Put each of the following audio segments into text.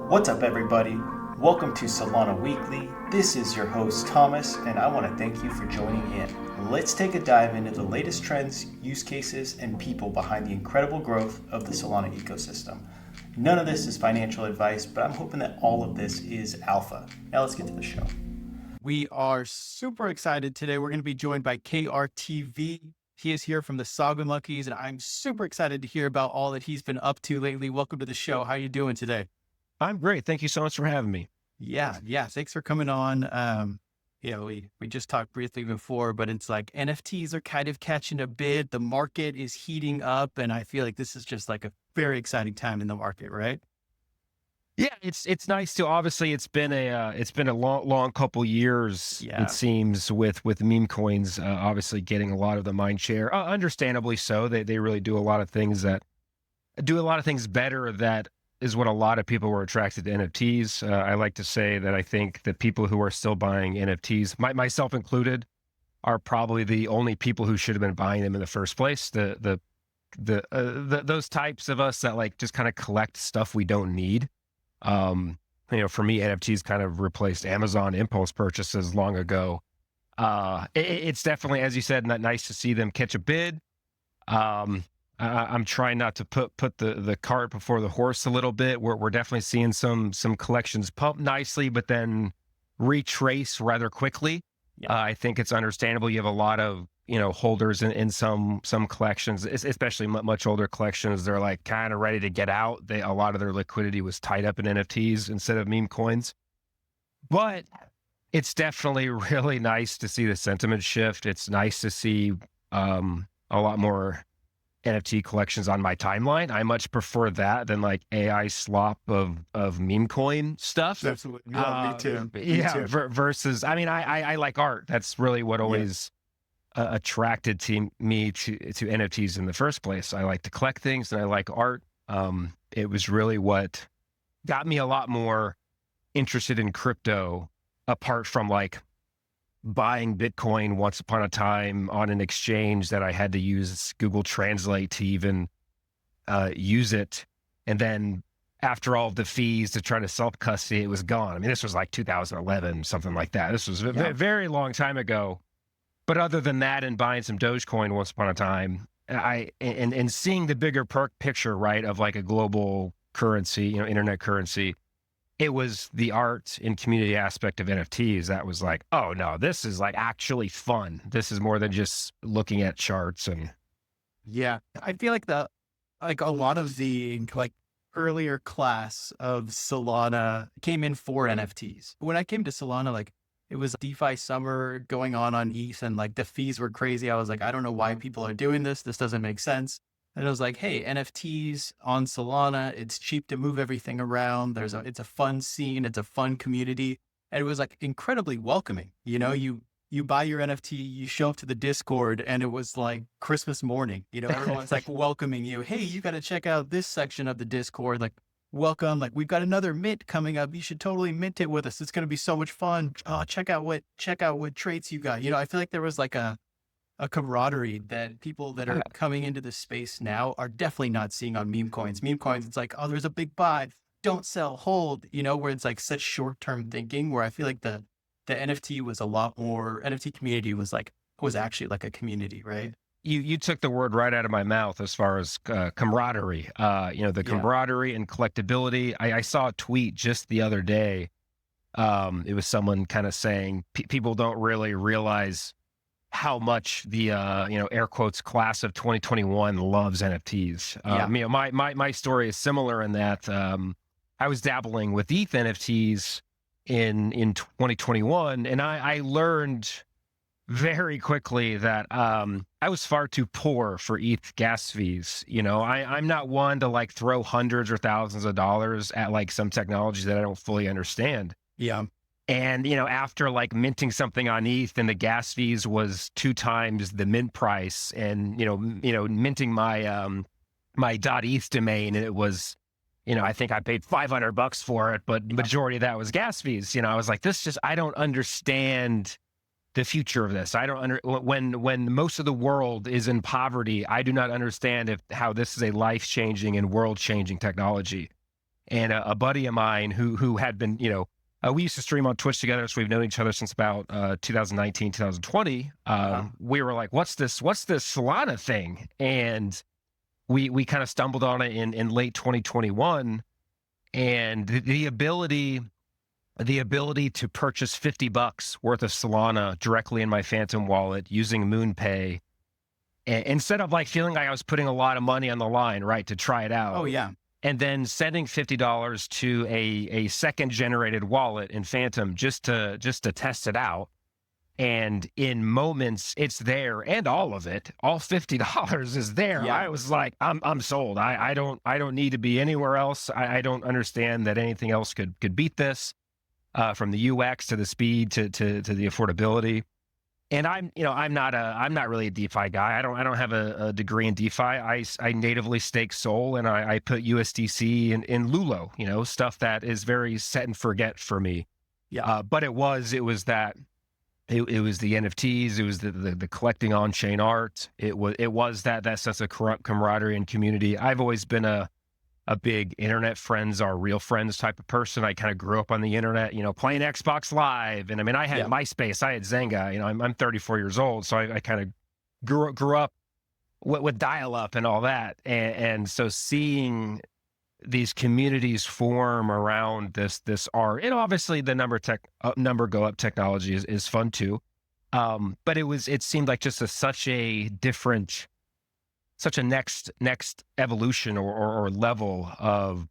What's up, everybody? Welcome to Solana Weekly. This is your host, Thomas, and I want to thank you for joining in. Let's take a dive into the latest trends, use cases, and people behind the incredible growth of the Solana ecosystem. None of this is financial advice, but I'm hoping that all of this is alpha. Now let's get to the show. We are super excited today. We're going to be joined by KRTV. He is here from the Saga Monkes, and I'm super excited to hear about all that he's been up to lately. Welcome to the show. How are you doing today? I'm great. Thank you so much for having me. Yeah. Thanks for coming on. We just talked briefly before, but it's like NFTs are kind of catching a bid. The market is heating up, and I feel like this is just like a very exciting time in the market, right? Yeah, it's nice to. Obviously, it's been a long couple years. Yeah. It seems with meme coins, obviously getting a lot of the mind share. Understandably so. They really do a lot of things better. That is what a lot of people were attracted to NFTs. I like to say that I think that people who are still buying NFTs, myself included, are probably the only people who should have been buying them in the first place. Those types of us that like just kind of collect stuff we don't need. For me, NFTs kind of replaced Amazon impulse purchases long ago. It's definitely, as you said, not nice to see them catch a bid. I'm trying not to put the cart before the horse a little bit. We're definitely seeing some collections pump nicely, but then retrace rather quickly. Yeah. I think it's understandable. You have a lot of holders in some collections, especially much older collections. They're like kind of ready to get out. A lot of their liquidity was tied up in NFTs instead of meme coins. But it's definitely really nice to see the sentiment shift. It's nice to see a lot more NFT collections on my timeline. I much prefer that than like AI slop of meme coin stuff. Absolutely. Yeah, me too. Versus, I like art. That's really what always attracted me to NFTs in the first place. I like to collect things and I like art. It was really what got me a lot more interested in crypto, apart from like buying Bitcoin once upon a time on an exchange that I had to use Google Translate to even use it. And then after all of the fees to try to self-custody, it was gone. This was like 2011, something like that. This was a very long time ago. But other than that, and buying some Dogecoin once upon a time, and seeing the bigger picture, right, of like a global currency, internet currency, it was the art and community aspect of NFTs that was like, oh no, this is like actually fun. This is more than just looking at charts. And yeah, I feel like a lot of the like earlier class of Solana came in for NFTs. When I came to Solana, like it was DeFi summer going on ETH, and like the fees were crazy. I was like, I don't know why people are doing this. This doesn't make sense. And it was like, hey, NFTs on Solana, it's cheap to move everything around. It's a fun scene. It's a fun community. And it was like incredibly welcoming. You buy your NFT, you show up to the Discord, and it was like Christmas morning. Everyone's like welcoming you. Hey, you got to check out this section of the Discord. Like, welcome. Like, we've got another mint coming up. You should totally mint it with us. It's going to be so much fun. Check out what traits you got. I feel like there was like a camaraderie that people that are coming into this space now are definitely not seeing on meme coins. Meme coins, it's like, oh, there's a big buy, don't sell, hold, where it's like such short-term thinking, where I feel like the NFT was a lot more, NFT community was actually like a community, right? You took the word right out of my mouth as far as camaraderie, camaraderie and collectability. I saw a tweet just the other day. It was someone kind of saying people don't really realize how much the air quotes class of 2021 loves NFTs. My story is similar in that I was dabbling with ETH NFTs in 2021, and I learned very quickly that I was far too poor for ETH gas fees. I'm not one to like throw hundreds or thousands of dollars at like some technologies that I don't fully understand. Yeah. And, after like minting something on ETH and the gas fees was 2 times the mint price, and, minting my, my .eth domain, and it was, I think I paid $500 for it, but majority of that was gas fees. I was like, I don't understand the future of this. I don't when most of the world is in poverty, I do not understand how this is a life-changing and world-changing technology. and a buddy of mine who had been, we used to stream on Twitch together, so we've known each other since about 2019, 2020. We were like, what's this Solana thing? And we kind of stumbled on it in late 2021, and the ability to purchase $50 worth of Solana directly in my Phantom wallet using MoonPay, instead of like feeling like I was putting a lot of money on the line, right, to try it out. Oh yeah. And then sending $50 to a second generated wallet in Phantom just to test it out. And in moments it's there, and all of it, all $50 is there. Yeah. I was like, I'm sold. I don't need to be anywhere else. I don't understand that anything else could beat this, from the UX to the speed to the affordability. And I'm not really a DeFi guy. I don't have a degree in DeFi. I natively stake Sol, and I put USDC in Lulo, stuff that is very set and forget for me. Yeah. But it was the NFTs, it was the collecting on-chain art. It was that sense of camaraderie and community. I've always been a big internet friends are real friends type of person. I kind of grew up on the internet, playing Xbox Live. And I mean, I had MySpace, I had Zynga, I'm 34 years old. So I kind of grew up with dial-up and all that. And so seeing these communities form around this art, and obviously the number go up technology is fun too. But it seemed like just such a next evolution or level of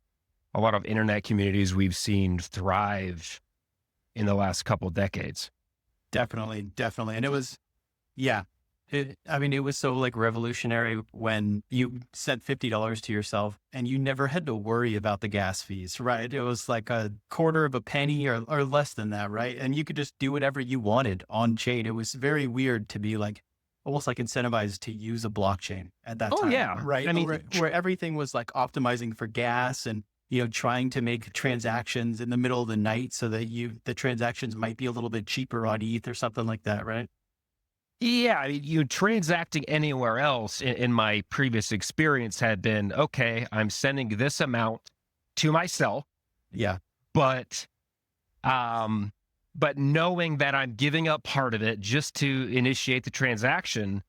a lot of internet communities we've seen thrive in the last couple decades. Definitely. And it was, it was so like revolutionary when you sent $50 to yourself and you never had to worry about the gas fees, right? It was like a quarter of a penny or less than that, right? And you could just do whatever you wanted on chain. It was very weird to be like, almost like incentivized to use a blockchain at that time. Oh yeah. Right. I mean, where everything was like optimizing for gas and, trying to make transactions in the middle of the night so that the transactions might be a little bit cheaper on ETH or something like that. Right. Yeah. I mean, you transacting anywhere else in my previous experience had been, okay, I'm sending this amount to myself. Yeah. But knowing that I'm giving up part of it just to initiate the transaction,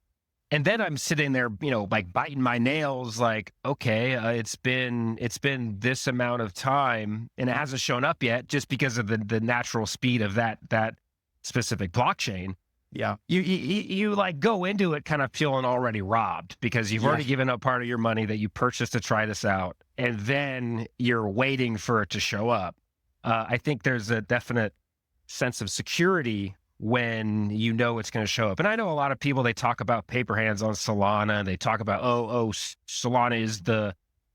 and then I'm sitting there, like biting my nails, like, okay, it's been this amount of time and it hasn't shown up yet, just because of the natural speed of that specific blockchain. Yeah, you like go into it kind of feeling already robbed, because you've already given up part of your money that you purchased to try this out, and then you're waiting for it to show up. I think there's a definite sense of security when it's going to show up. And I know a lot of people, they talk about paper hands on Solana, and they talk about, Solana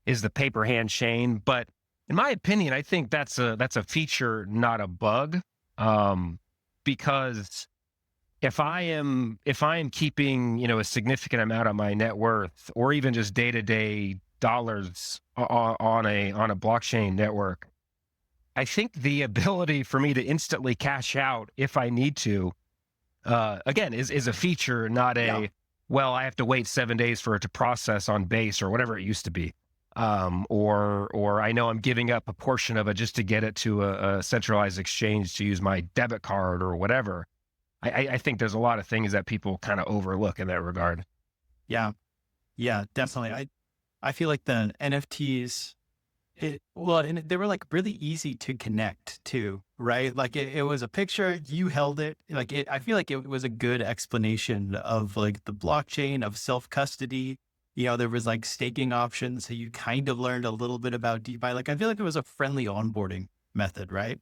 is the paper hand chain. But in my opinion, I think that's a feature, not a bug. Because if I am keeping, a significant amount of my net worth, or even just day-to-day dollars on a blockchain network, I think the ability for me to instantly cash out if I need to, again, is a feature, not well, I have to wait 7 days for it to process on Base or whatever it used to be. Or I know I'm giving up a portion of it just to get it to a centralized exchange to use my debit card or whatever. I think there's a lot of things that people kind of overlook in that regard. Yeah, definitely. I feel like the NFTs, and they were like really easy to connect to, right? Like it was a picture, you held it. Like I feel like it was a good explanation of like the blockchain, of self-custody. There was like staking options. So you kind of learned a little bit about DeFi. Like I feel like it was a friendly onboarding method, right?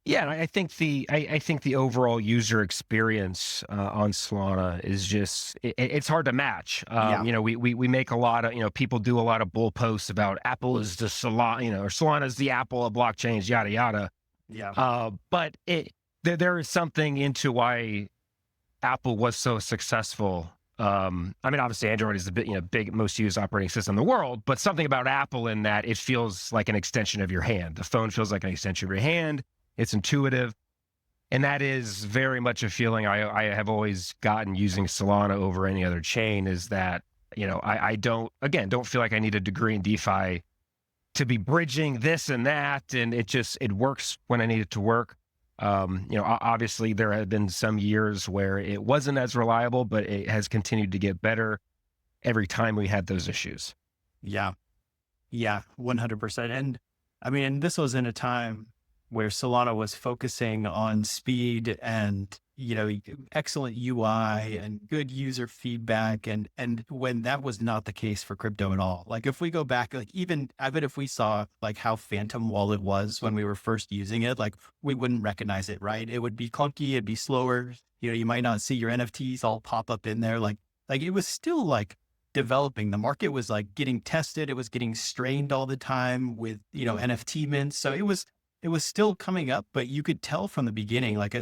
Yeah, and I think the overall user experience on Solana is just it's hard to match. We make a lot of, people do a lot of bull posts about Apple is the Solana, or Solana is the Apple of blockchains, yada yada. Yeah. But there is something into why Apple was so successful. Obviously Android is the big most used operating system in the world, but something about Apple in that it feels like an extension of your hand. The phone feels like an extension of your hand. It's intuitive. And that is very much a feeling I have always gotten using Solana over any other chain, is that, I don't feel like I need a degree in DeFi to be bridging this and that, and it works when I need it to work. Obviously there have been some years where it wasn't as reliable, but it has continued to get better every time we had those issues. Yeah. Yeah. 100%. And I mean, and this was in a time where Solana was focusing on speed and, excellent UI and good user feedback. And when that was not the case for crypto at all. Like if we go back, like even, I bet if we saw like how Phantom Wallet was when we were first using it, like we wouldn't recognize it, right? It would be clunky, it'd be slower. You might not see your NFTs all pop up in there. Like it was still like developing. The market was like getting tested. It was getting strained all the time with, NFT mints. So it was still coming up, but you could tell from the beginning, like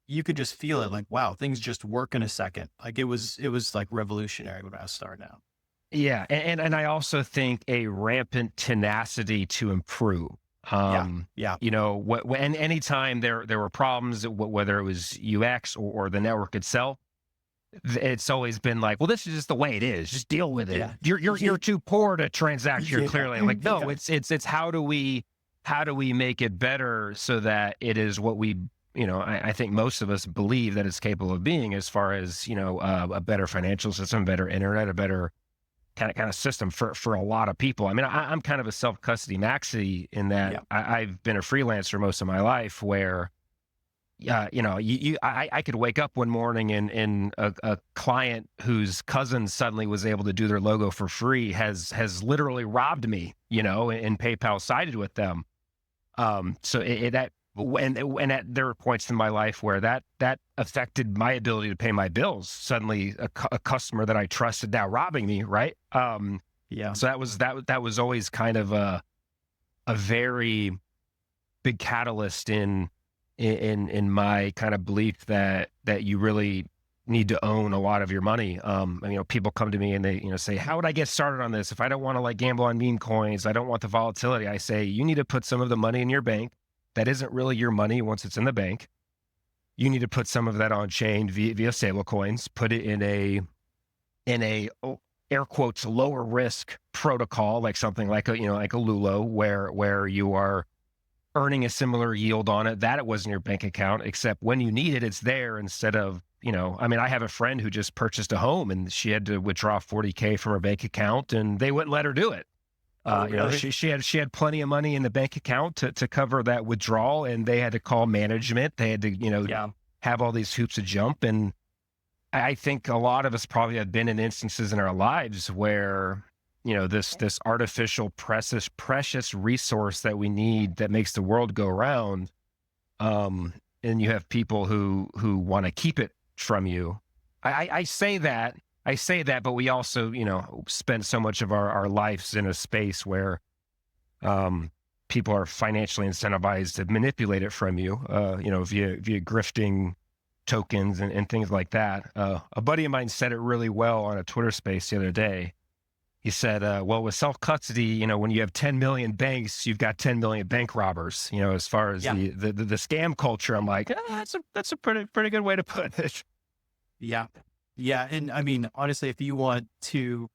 you could just feel it, like, wow, things just work in a second. Like it was like revolutionary when I was starting out. Yeah. And I also think a rampant tenacity to improve. Yeah. When anytime there were problems, whether it was UX or the network itself, it's always been like, well, this is just the way it is. Just deal with it. Yeah. You're too poor to transact here. Clearly, like, no, it's how do we make it better so that it is what we, I think most of us believe that it's capable of being, as far as, a better financial system, better internet, a better kind of system for a lot of people. I mean, I'm kind of a self-custody maxi in that I've been a freelancer most of my life, where I could wake up one morning and a client whose cousin suddenly was able to do their logo for free has literally robbed me, and PayPal sided with them. So there were points in my life where that affected my ability to pay my bills. Suddenly a customer that I trusted now robbing me. Right. So that was always kind of a very big catalyst in my kind of belief that you really need to own a lot of your money. People come to me and they, say, how would I get started on this? If I don't want to like gamble on meme coins, I don't want the volatility. I say, you need to put some of the money in your bank. That isn't really your money once it's in the bank. You need to put some of that on chain via stable coins, put it in a air quotes lower risk protocol, like something like a Lulo, where you are earning a similar yield on it that it was in your bank account, except when you need it, it's there instead of, I have a friend who just purchased a home and she had to withdraw $40K from her bank account and they wouldn't let her do it. Really? She had plenty of money in the bank account to cover that withdrawal, and they had to call management. They had to, have all these hoops to jump. And I think a lot of us probably have been in instances in our lives where, this artificial precious resource that we need that makes the world go round. And you have people who want to keep it from you. I say that, but we also, spend so much of our lives in a space where people are financially incentivized to manipulate it from you, via grifting tokens and things like that. A buddy of mine said it really well on a Twitter space the other day. He said, well, with self-custody, when you have 10 million banks, you've got 10 million bank robbers, as far as the scam culture. I'm like, that's a pretty good way to put it. Yeah. Yeah. And I mean, honestly, if you want to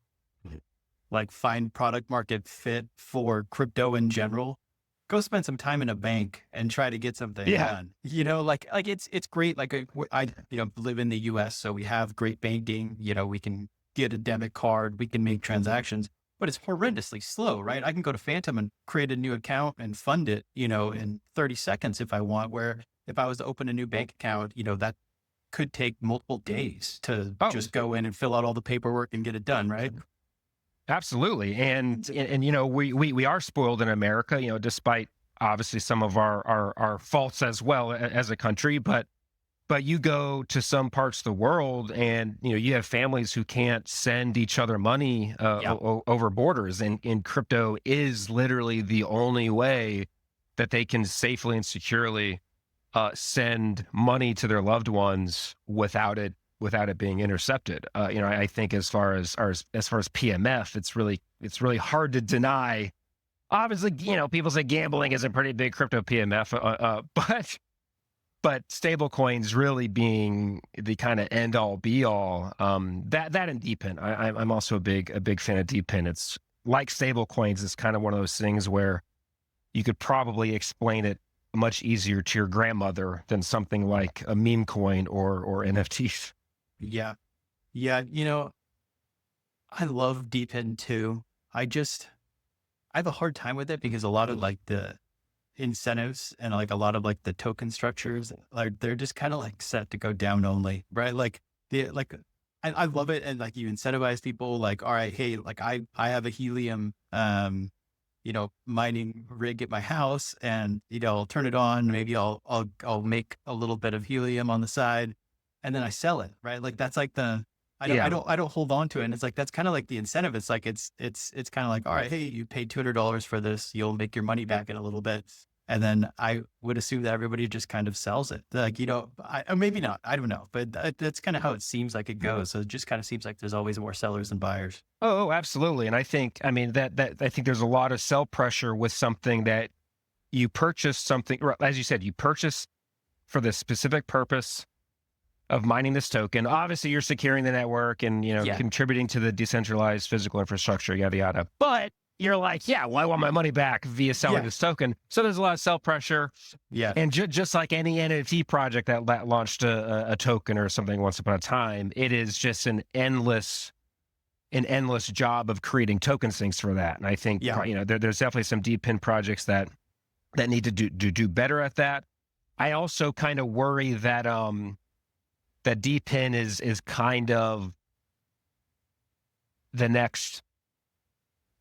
like find product market fit for crypto in general, go spend some time in a bank and try to get something done. It's great. Like I live in the US, so we have great banking. We can get a debit card, we can make transactions, but it's horrendously slow, right? I can go to Phantom and create a new account and fund it, in 30 seconds if I want, where if I was to open a new bank account, that could take multiple days to just go in and fill out all the paperwork and get it done, right? Absolutely. And we are spoiled in America, despite obviously some of our faults as well as a country, but you go to some parts of the world and, you have families who can't send each other money over borders, and crypto is literally the only way that they can safely and securely send money to their loved ones without it being intercepted. I think as far as PMF, it's really hard to deny. Obviously, people say gambling is a pretty big crypto PMF, but stable coins really being the kind of end all be all. That and DPIN. I'm also a big fan of DPIN. like stable coins is kind of one of those things where you could probably explain it much easier to your grandmother than something like a meme coin or NFTs. Yeah. Yeah. I love DeepIn too. I have a hard time with it because a lot of like the incentives and like a lot of like the token structures, like they're just kind of like set to go down only, right? I love it. And like you incentivize people like, all right, hey, like I have a helium, mining rig at my house and, I'll turn it on. Maybe I'll make a little bit of helium on the side and then I sell it, right? Like that's like I don't hold on to it. And it's like, that's kind of like the incentive. It's like, it's kind of like, all right, hey, you paid $200 for this. You'll make your money back in a little bit. And then I would assume that everybody just kind of sells it. Like, or maybe not, I don't know, but that's kind of how it seems like it goes. So it just kind of seems like there's always more sellers than buyers. Oh, absolutely. And I think, I mean, that I think there's a lot of sell pressure with something that you purchase something, as you said, you purchase for the specific purpose of mining this token. Obviously, you're securing the network and, contributing to the decentralized physical infrastructure, yada, yada. But you're like, yeah, well, I want my money back via selling this token. So there's a lot of sell pressure. Yeah. And just like any NFT project that launched a token or something once upon a time, it is just an endless job of creating token sinks for that. And I think, there's definitely some DeepIn projects that need to do better at that. I also kind of worry that that DeepIn is kind of the next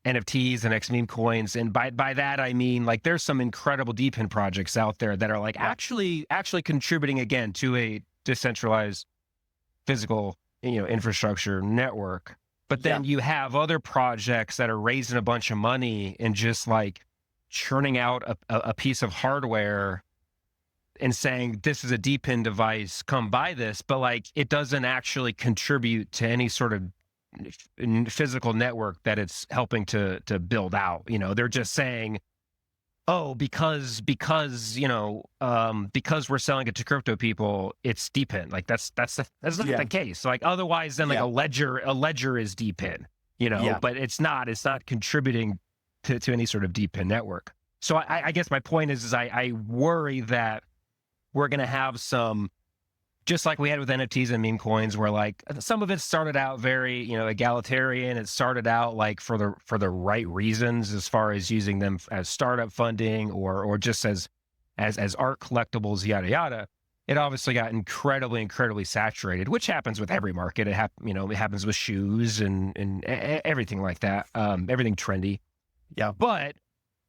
NFTs, the next meme coins. And by that, I mean, like, there's some incredible DeepIn projects out there that are like actually contributing again to a decentralized physical, infrastructure network. But then you have other projects that are raising a bunch of money and just like churning out a piece of hardware and saying, this is a DeepIn device, come buy this. But like, it doesn't actually contribute to any sort of physical network that it's helping to build out. They're just saying, oh, because we're selling it to crypto people, it's DeepIn. Like that's not the case. Like otherwise, then like a ledger is DeepIn. But it's not contributing to any sort of DeepIn network. So I guess my point is I worry that we're going to have some, just like we had with NFTs and meme coins, where like some of it started out very, egalitarian. It started out like for the right reasons, as far as using them as startup funding or just as art collectibles, yada yada. It obviously got incredibly saturated, which happens with every market. It happens with shoes and everything like that. Everything trendy. Yeah, but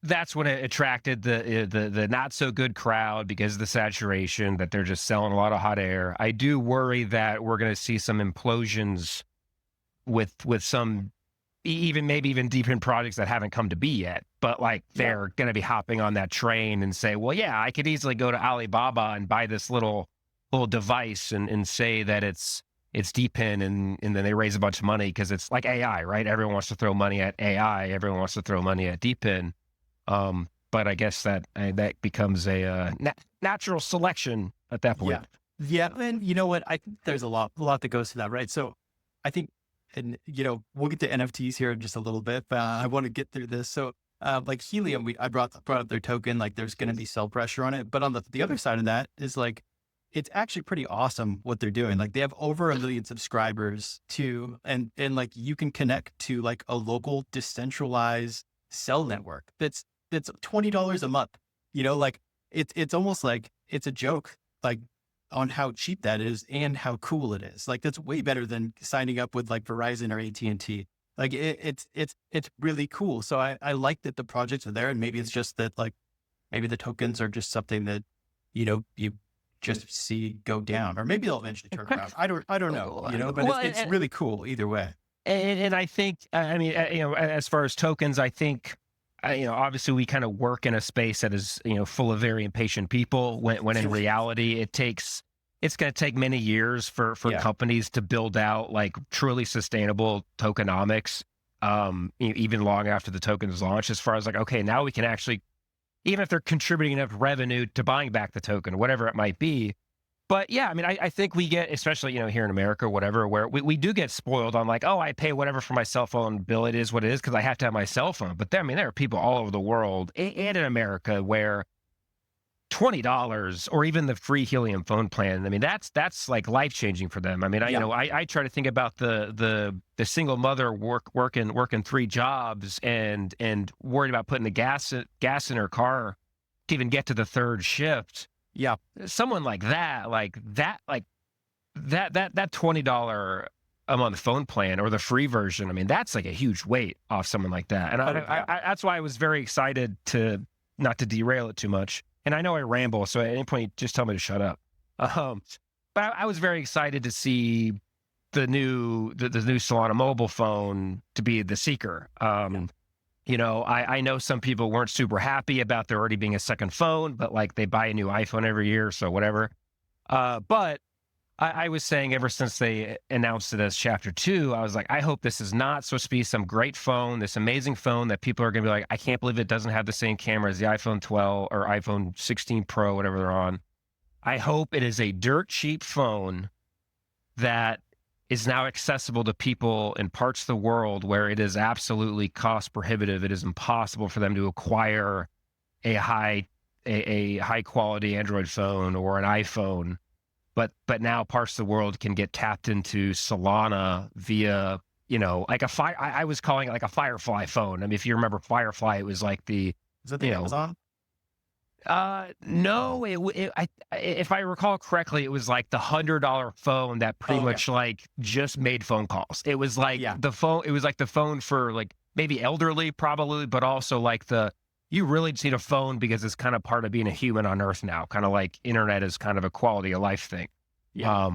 that's when it attracted the not so good crowd because of the saturation, that they're just selling a lot of hot air. I do worry that we're going to see some implosions with some maybe even DeepIn projects that haven't come to be yet, but like they're going to be hopping on that train and say, well, yeah, I could easily go to Alibaba and buy this little device and say that it's DeepIn, and then they raise a bunch of money because it's like AI, right? Everyone wants to throw money at AI. Everyone wants to throw money at DeepIn. But I guess that becomes a natural selection at that point. Yeah. And you know what? I think there's a lot that goes to that, right? So I think, and we'll get to NFTs here in just a little bit, but I want to get through this. So like Helium, I brought up their token, like there's going to be sell pressure on it. But on the other side of that is like, it's actually pretty awesome what they're doing. Like they have over 1 million subscribers and like you can connect to like a local decentralized cell network that's $20 a month. Like it's almost like it's a joke, like on how cheap that is and how cool it is. Like that's way better than signing up with like Verizon or AT&T. Like it's really cool. So I like that the projects are there, and maybe it's just that like maybe the tokens are just something that you just see go down, or maybe they'll eventually turn around. I don't know. But it's really cool either way. And I think, I mean, as far as tokens, I think, obviously we kind of work in a space that is, full of very impatient people when in reality it's going to take many years for companies to build out like truly sustainable tokenomics, even long after the token is launched, as far as like, okay, now we can actually, even if they're contributing enough revenue to buying back the token, whatever it might be, But yeah, I mean, I think we get, especially, here in America, whatever, where we do get spoiled on like, oh, I pay whatever for my cell phone bill. It is what it is because I have to have my cell phone. But there, I mean, there are people all over the world and in America where $20 or even the free helium phone plan. I mean, that's like life changing for them. I mean, I try to think about the single mother working 3 jobs and worried about putting the gas in her car to even get to the third shift. Yeah. Someone like that $20 a month phone plan or the free version. I mean, that's like a huge weight off someone like that. And I that's why I was very excited to not to derail it too much. And I know I ramble, so at any point, just tell me to shut up. But I was very excited to see the new Solana mobile phone to be the Seeker. I know some people weren't super happy about there already being a second phone, but like they buy a new iPhone every year, so whatever. But I was saying ever since they announced it as Chapter 2, I was like, I hope this is not supposed to be some great phone, this amazing phone that people are going to be like, I can't believe it doesn't have the same camera as the iPhone 12 or iPhone 16 Pro, whatever they're on. I hope it is a dirt cheap phone that is now accessible to people in parts of the world where it is absolutely cost prohibitive. It is impossible for them to acquire a high quality Android phone or an iPhone. But now parts of the world can get tapped into Solana via, like I was calling it like a Firefly phone. I mean, if you remember Firefly, it was like Is that the Amazon? No, if I recall correctly, it was like the $100 phone that pretty much like just made phone calls. It was like the phone. It was like the phone for like maybe elderly, probably, but also like you really just need a phone because it's kind of part of being a human on Earth now. Kind of like internet is kind of a quality of life thing. Yeah.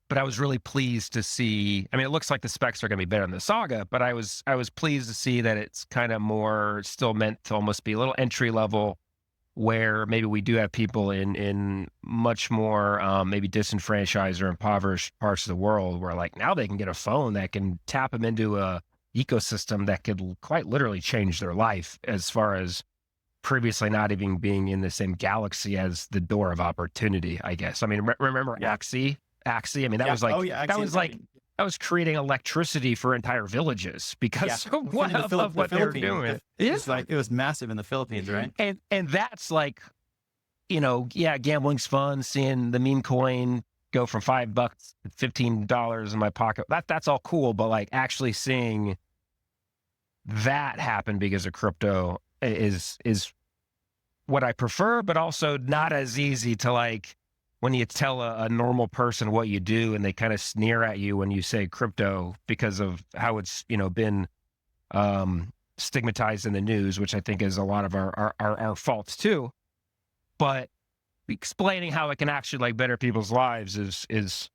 But I was really pleased to see. I mean, it looks like the specs are going to be better than the Saga, but I was pleased to see that it's kind of more still meant to almost be a little entry level, where maybe we do have people in much more maybe disenfranchised or impoverished parts of the world where like now they can get a phone that can tap them into a ecosystem that could quite literally change their life as far as previously not even being in the same galaxy as the door of opportunity, I guess. I mean, remember Axie? I mean, that was like, that was creating electricity for entire villages because of what they were doing. It was massive in the Philippines, right? And that's like, gambling's fun. Seeing the meme coin go from $5 to $15 in my pocket. That's all cool, but like actually seeing that happen because of crypto is what I prefer, but also not as easy to like when you tell a normal person what you do and they kind of sneer at you when you say crypto because of how it's, been stigmatized in the news, which I think is a lot of our faults too. But explaining how it can actually like better people's lives is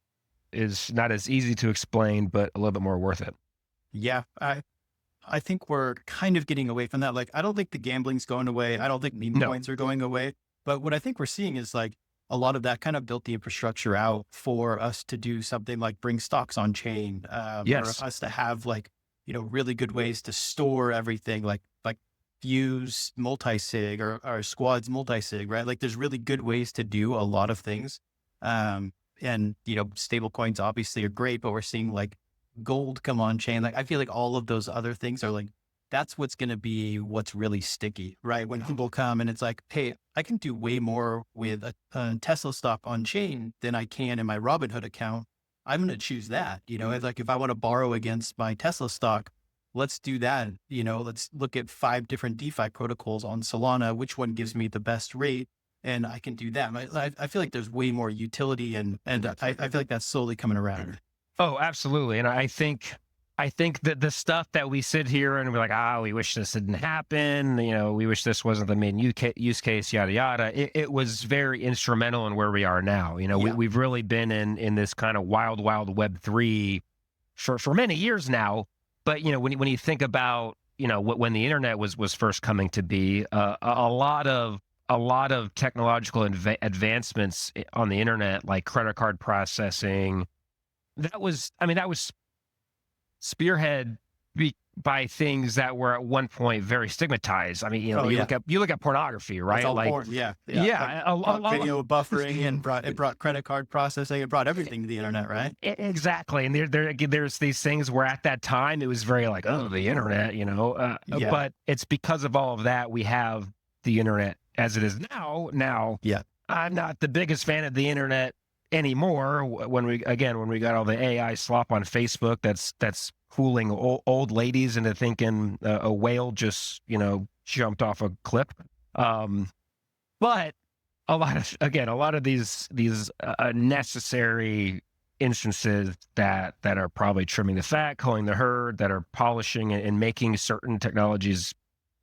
not as easy to explain, but a little bit more worth it. Yeah. I think we're kind of getting away from that. Like, I don't think the gambling's going away. I don't think meme coins are going away. But what I think we're seeing is like a lot of that kind of built the infrastructure out for us to do something like bring stocks on chain, or us to have like, really good ways to store everything, like Fuse multi-sig or Squads multi-sig, right? Like there's really good ways to do a lot of things. And, stable coins obviously are great, but we're seeing like gold come on chain. Like I feel like all of those other things are like, that's what's going to be what's really sticky, right? When people come and it's like, hey, I can do way more with a Tesla stock on chain than I can in my Robinhood account. I'm going to choose that, like if I want to borrow against my Tesla stock, let's do that. Let's look at 5 different DeFi protocols on Solana. Which one gives me the best rate? And I can do that. I feel like there's way more utility and I feel like that's slowly coming around. Oh, absolutely. And I think that the stuff that we sit here and we're like, we wish this didn't happen. We wish this wasn't the main use case, yada, yada. It was very instrumental in where we are now. We've really been in this kind of wild Web3 for many years now. But, when you think about, when the internet was first coming to be, a lot of technological advancements on the internet, like credit card processing, that was spearhead by things that were at one point very stigmatized. I mean, you know, Oh, you yeah. look at pornography, It's right? all Like, porn. Yeah. yeah, a Brought lot. video buffering and brought credit card processing. It brought everything to the internet, right? Exactly, and there's these things where at that time it was very like, oh, the internet, you know. Yeah. But it's because of all of that we have the internet as it is now. Now, Yeah. I'm not the biggest fan of the internet anymore. When we got all the AI slop on Facebook, that's fooling old ladies into thinking a whale just, you know, jumped off a cliff. But a lot of these necessary instances that are probably trimming the fat, culling the herd, that are polishing and making certain technologies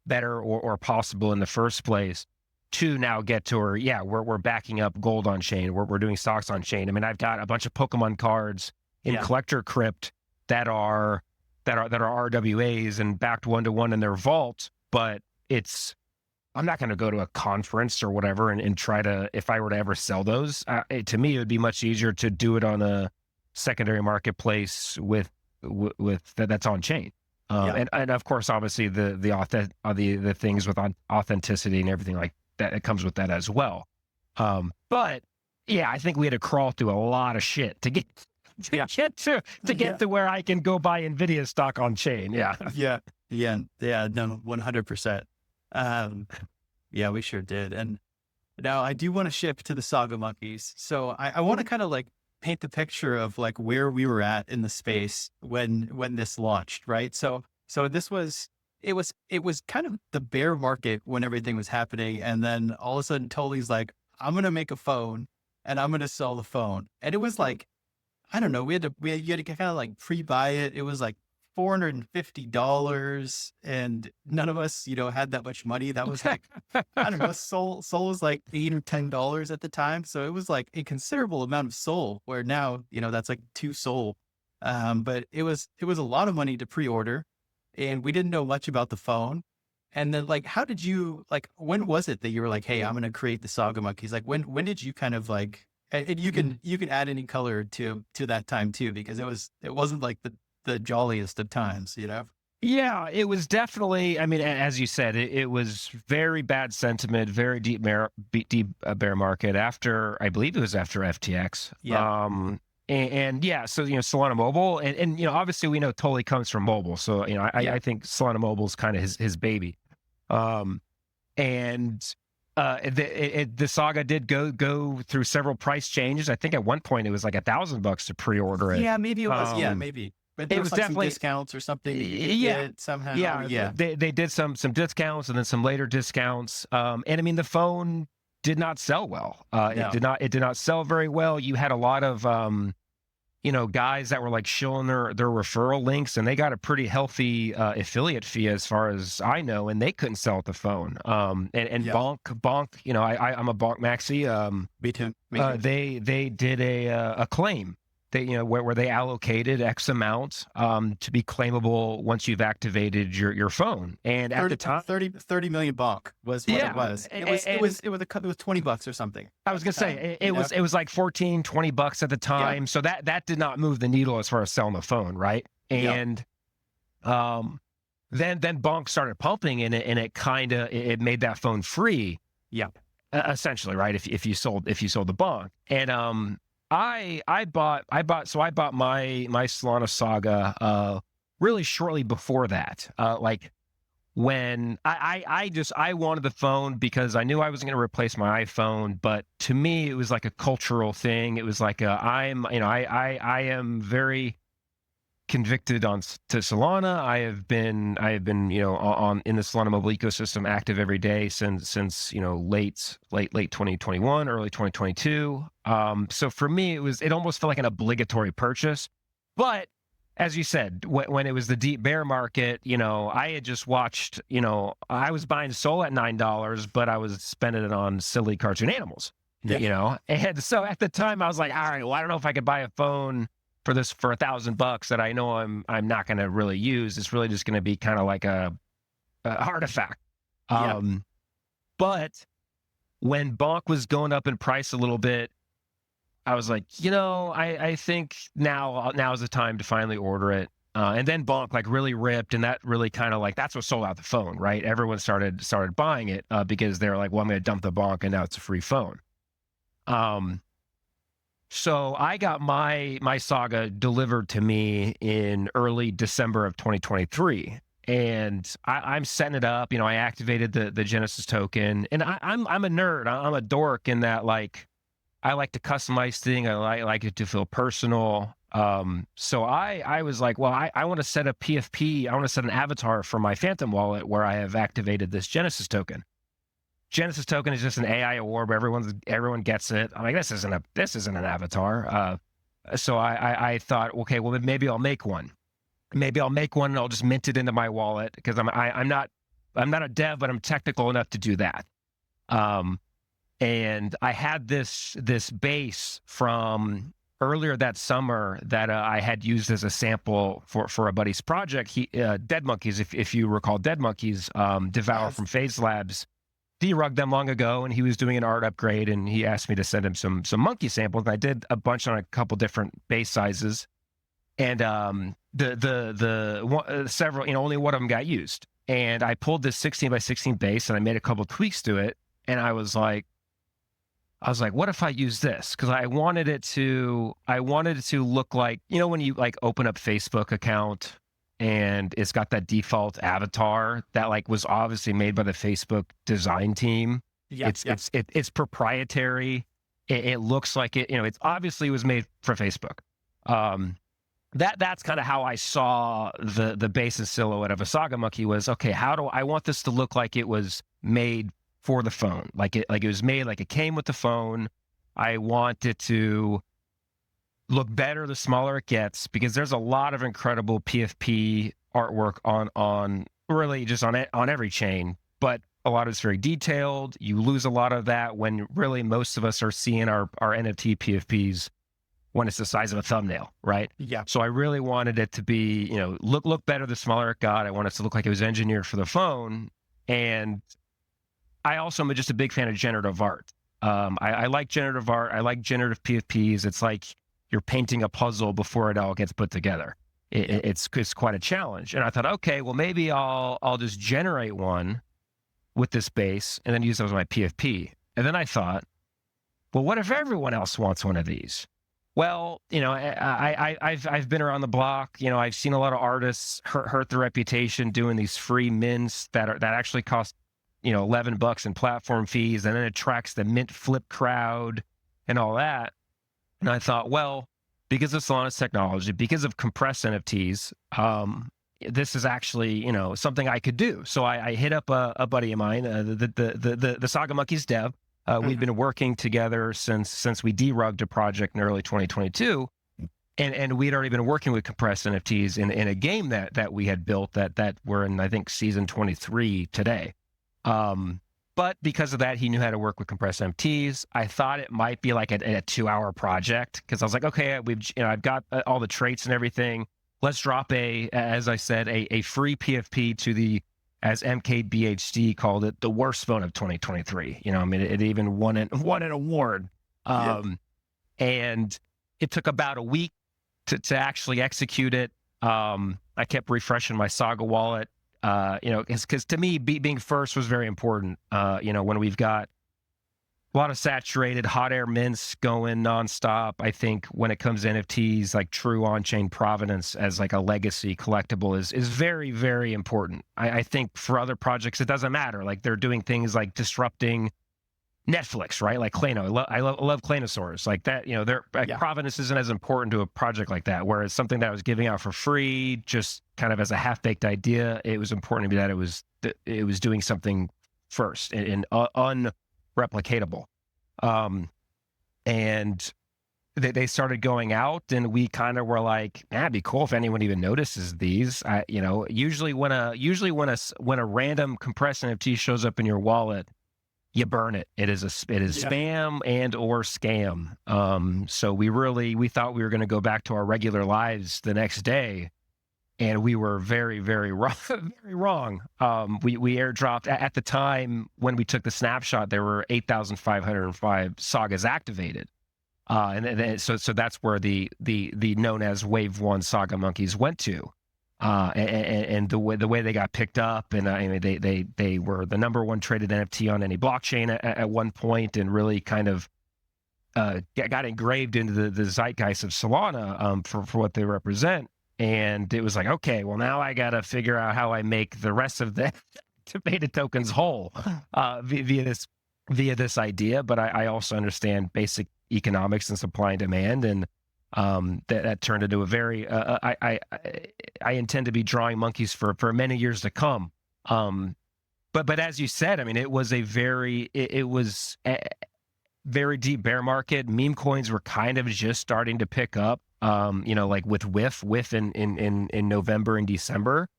better or possible in the first place, to now get to where, yeah, we're backing up gold on chain, we're doing stocks on chain. I mean, I've got a bunch of Pokemon cards in collector crypt that are RWAs and backed 1-to-1 in their vault, but I'm not going to go to a conference or whatever and try to, if I were to ever sell those, to me, it would be much easier to do it on a secondary marketplace with that's on chain. And of course, obviously the things with authenticity and everything like that, it comes with that as well. But yeah, I think we had to crawl through a lot of shit to get to where I can go buy NVIDIA stock on chain. Yeah. No, 100%. Yeah, we sure did. And now I do want to shift to the Saga Monkeys. So I want to kind of like paint the picture of like where we were at in the space when this launched, right? So it was kind of the bear market when everything was happening. And then all of a sudden Tolly's like, I'm going to make a phone and I'm going to sell the phone. And it was like, I don't know, you had to kind of like pre-buy it. It was like $450 and none of us, had that much money. That was like, I don't know, Sol was like $8 or $10 at the time. So it was like a considerable amount of Sol, where now, that's like 2 Sol. But it was a lot of money to pre-order, and we didn't know much about the phone. And then like, how did you, like, when was it that you were like, hey, I'm going to create the Saga Monkeys? Like when did you kind of like, and you can add any color to that time too, because it wasn't like the jolliest of times, Yeah, it was definitely, I mean, as you said, it was very bad sentiment, very deep bear market after, I believe it was after FTX. Yeah. And yeah, so, Solana Mobile and obviously we know Tolly comes from mobile. So, I think Solana Mobile is kind of his baby. And the Saga did go through several price changes. I think at one point it was like $1,000 to pre-order it. Yeah, maybe it was. Yeah, maybe. But it was like definitely some discounts or something. Somehow. Yeah. They did some discounts and then some later discounts. And I mean, the phone did not sell well. No. It did not sell very well. You had a lot of guys that were like showing their referral links, and they got a pretty healthy affiliate fee as far as I know, and they couldn't sell the phone. And Bonk, I'm a Bonk maxi. Me too. They did a claim. They, where they allocated X amount to be claimable once you've activated your phone. And at the time, 30 million bonk was what it was. It was $20 or something. I was gonna say it was like $14-$20 at the time. Yeah. So that did not move the needle as far as selling the phone, right? And then bonk started pumping in it, and it made that phone free. Yeah, essentially, right? If you sold the bonk. And I bought my Solana Saga really shortly before that. Like when I wanted the phone because I knew I was going to replace my iPhone, but to me it was like a cultural thing. It was like I am very convicted to Solana. I have been on in the Solana mobile ecosystem active every day since late 2021, early 2022. So for me it almost felt like an obligatory purchase. But as you said, when it was the deep bear market, I had just watched, I was buying Sol at $9, but I was spending it on silly cartoon animals. And so at the time I was like, all right, well, I don't know if I could buy a phone for $1,000 that I know I'm not going to really use. It's really just going to be kind of like a artifact. But when bonk was going up in price a little bit, I was like, I think now is the time to finally order it. And then Bonk like really ripped, and that really kind of like that's what sold out the phone, right? Everyone started buying it because they're like, well, I'm going to dump the Bonk, and now it's a free phone. So I got my Saga delivered to me in early December of 2023, and I'm setting it up. I activated the Genesis token, and I'm a nerd. I'm a dork in that like I like to customize things. I like it to feel personal. So I was like, well, I want to set a PFP. I want to set an avatar for my Phantom wallet where I have activated this Genesis token. Genesis token is just an AI orb. Everyone gets it. I'm like, this isn't an avatar. So I thought, okay, well, maybe I'll make one. Maybe I'll make one and I'll just mint it into my wallet because I'm not a dev, but I'm technical enough to do that. And I had this base from earlier that summer that I had used as a sample for a buddy's project. Dead Monkeys, if you recall, Dead Monkeys, Devour from FaZe Labs, derugged them long ago, and he was doing an art upgrade, and he asked me to send him some monkey samples. And I did a bunch on a couple different base sizes, and several, only one of them got used. And I pulled this 16 by 16 base, and I made a couple tweaks to it, and I was like, what if I use this? Because I wanted it to look like, when you like open up Facebook account and it's got that default avatar that like was obviously made by the Facebook design team. Yeah, it's proprietary. It looks like it, it obviously was made for Facebook. That's kind of how I saw the base and silhouette of a Saga Monkey was, okay, how do I want this to look like it was made for the phone? Like it was made, like it came with the phone. I want it to look better the smaller it gets, because there's a lot of incredible PFP artwork on really just on every chain, but a lot of it's very detailed. You lose a lot of that when really most of us are seeing our NFT PFPs when it's the size of a thumbnail, right? Yeah. So I really wanted it to be, look better the smaller it got. I wanted it to look like it was engineered for the phone. And I also am just a big fan of generative art. I like generative art. I like generative PFPs. It's like you're painting a puzzle before it all gets put together. It's quite a challenge. And I thought, okay, well, maybe I'll just generate one with this base and then use it as my PFP. And then I thought, well, what if everyone else wants one of these? Well, I've been around the block. I've seen a lot of artists hurt their reputation doing these free mints that actually cost $11 in platform fees, and then it attracts the mint flip crowd and all that. And I thought, well, because of Solana's technology, because of compressed NFTs, this is actually, something I could do. So I hit up a buddy of mine, the Saga Monkes dev. We'd been working together since we derugged a project in early 2022. And we'd already been working with compressed NFTs in a game that we had built that we're in, I think, season 23 today. But because of that, he knew how to work with compressed NFTs. I thought it might be like a 2-hour project, because I was like, okay, I've got all the traits and everything. Let's drop as I said, a free PFP to the, as MKBHD called it, the worst phone of 2023. It even won an award. And it took about a week to actually execute it. I kept refreshing my Saga wallet. Because to me, being first was very important. When we've got a lot of saturated hot air mints going nonstop, I think when it comes to NFTs, like true on-chain provenance as like a legacy collectible is very, very important. I think for other projects, it doesn't matter. Like they're doing things like disrupting Netflix, right? Like Klano. I love Klanosaurs. Like that, provenance isn't as important to a project like that. Whereas something that I was giving out for free, just kind of as a half-baked idea, it was important to me that it was doing something first and unreplicatable. And they started going out, and we kind of were like, it'd be cool if anyone even notices these. Usually when a random compressed NFT shows up in your wallet, you burn it. It is spam and or scam. So we thought we were going to go back to our regular lives the next day, and we were very, very wrong. Very wrong. We airdropped at the time when we took the snapshot. There were 8,505 sagas activated, and then so that's where the known as Wave 1 Saga Monkes went to. and the way they got picked up, and I mean they were the number one traded NFT on any blockchain at one point, and really kind of got engraved into the zeitgeist of Solana for what they represent. And it was like, okay, well now I got to figure out how I make the rest of the beta tokens whole via this idea. But I also understand basic economics and supply and demand, and that turned into a very I intend to be drawing monkeys for many years to come. But as you said, I mean, it was a very very deep bear market. Meme coins were kind of just starting to pick up, like with whiff in November and December.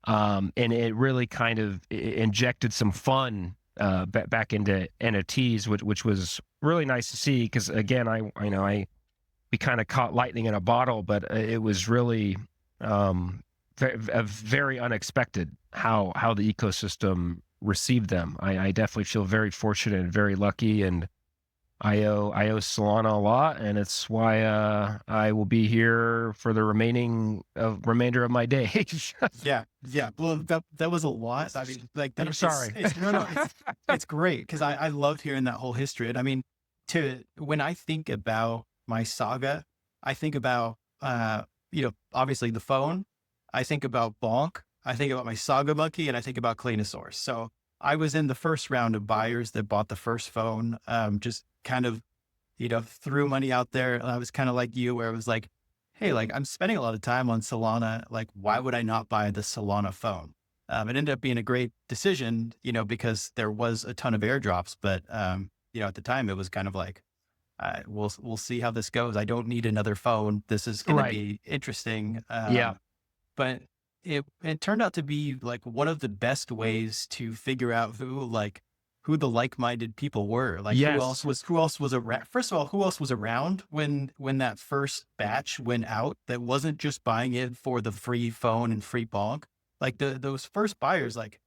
And it really kind of injected some fun back into NFTs, which was really nice to see. Because again, we kind of caught lightning in a bottle, but it was really very unexpected how the ecosystem received them. I definitely feel very fortunate and very lucky, and I owe Solana a lot, and it's why I will be here for the remainder of my days. Yeah. Well, that was a lot. I mean, like, I'm sorry. It's great because I loved hearing that whole history. And I mean, when I think about my Saga, I think about obviously the phone. I think about Bonk. I think about my Saga Monkey, and I think about Cleanosaurus. So I was in the first round of buyers that bought the first phone. Just kind of, threw money out there. And I was kind of like you, where it was like, hey, like I'm spending a lot of time on Solana. Like, why would I not buy the Solana phone? It ended up being a great decision, because there was a ton of airdrops. But at the time, it was kind of like, we'll see how this goes. I don't need another phone. This is going to be interesting. But it turned out to be like one of the best ways to figure out who the like-minded people were. Like, yes. who else was around? First of all, who else was around when that first batch went out that wasn't just buying it for the free phone and free bonk? Like those first buyers, like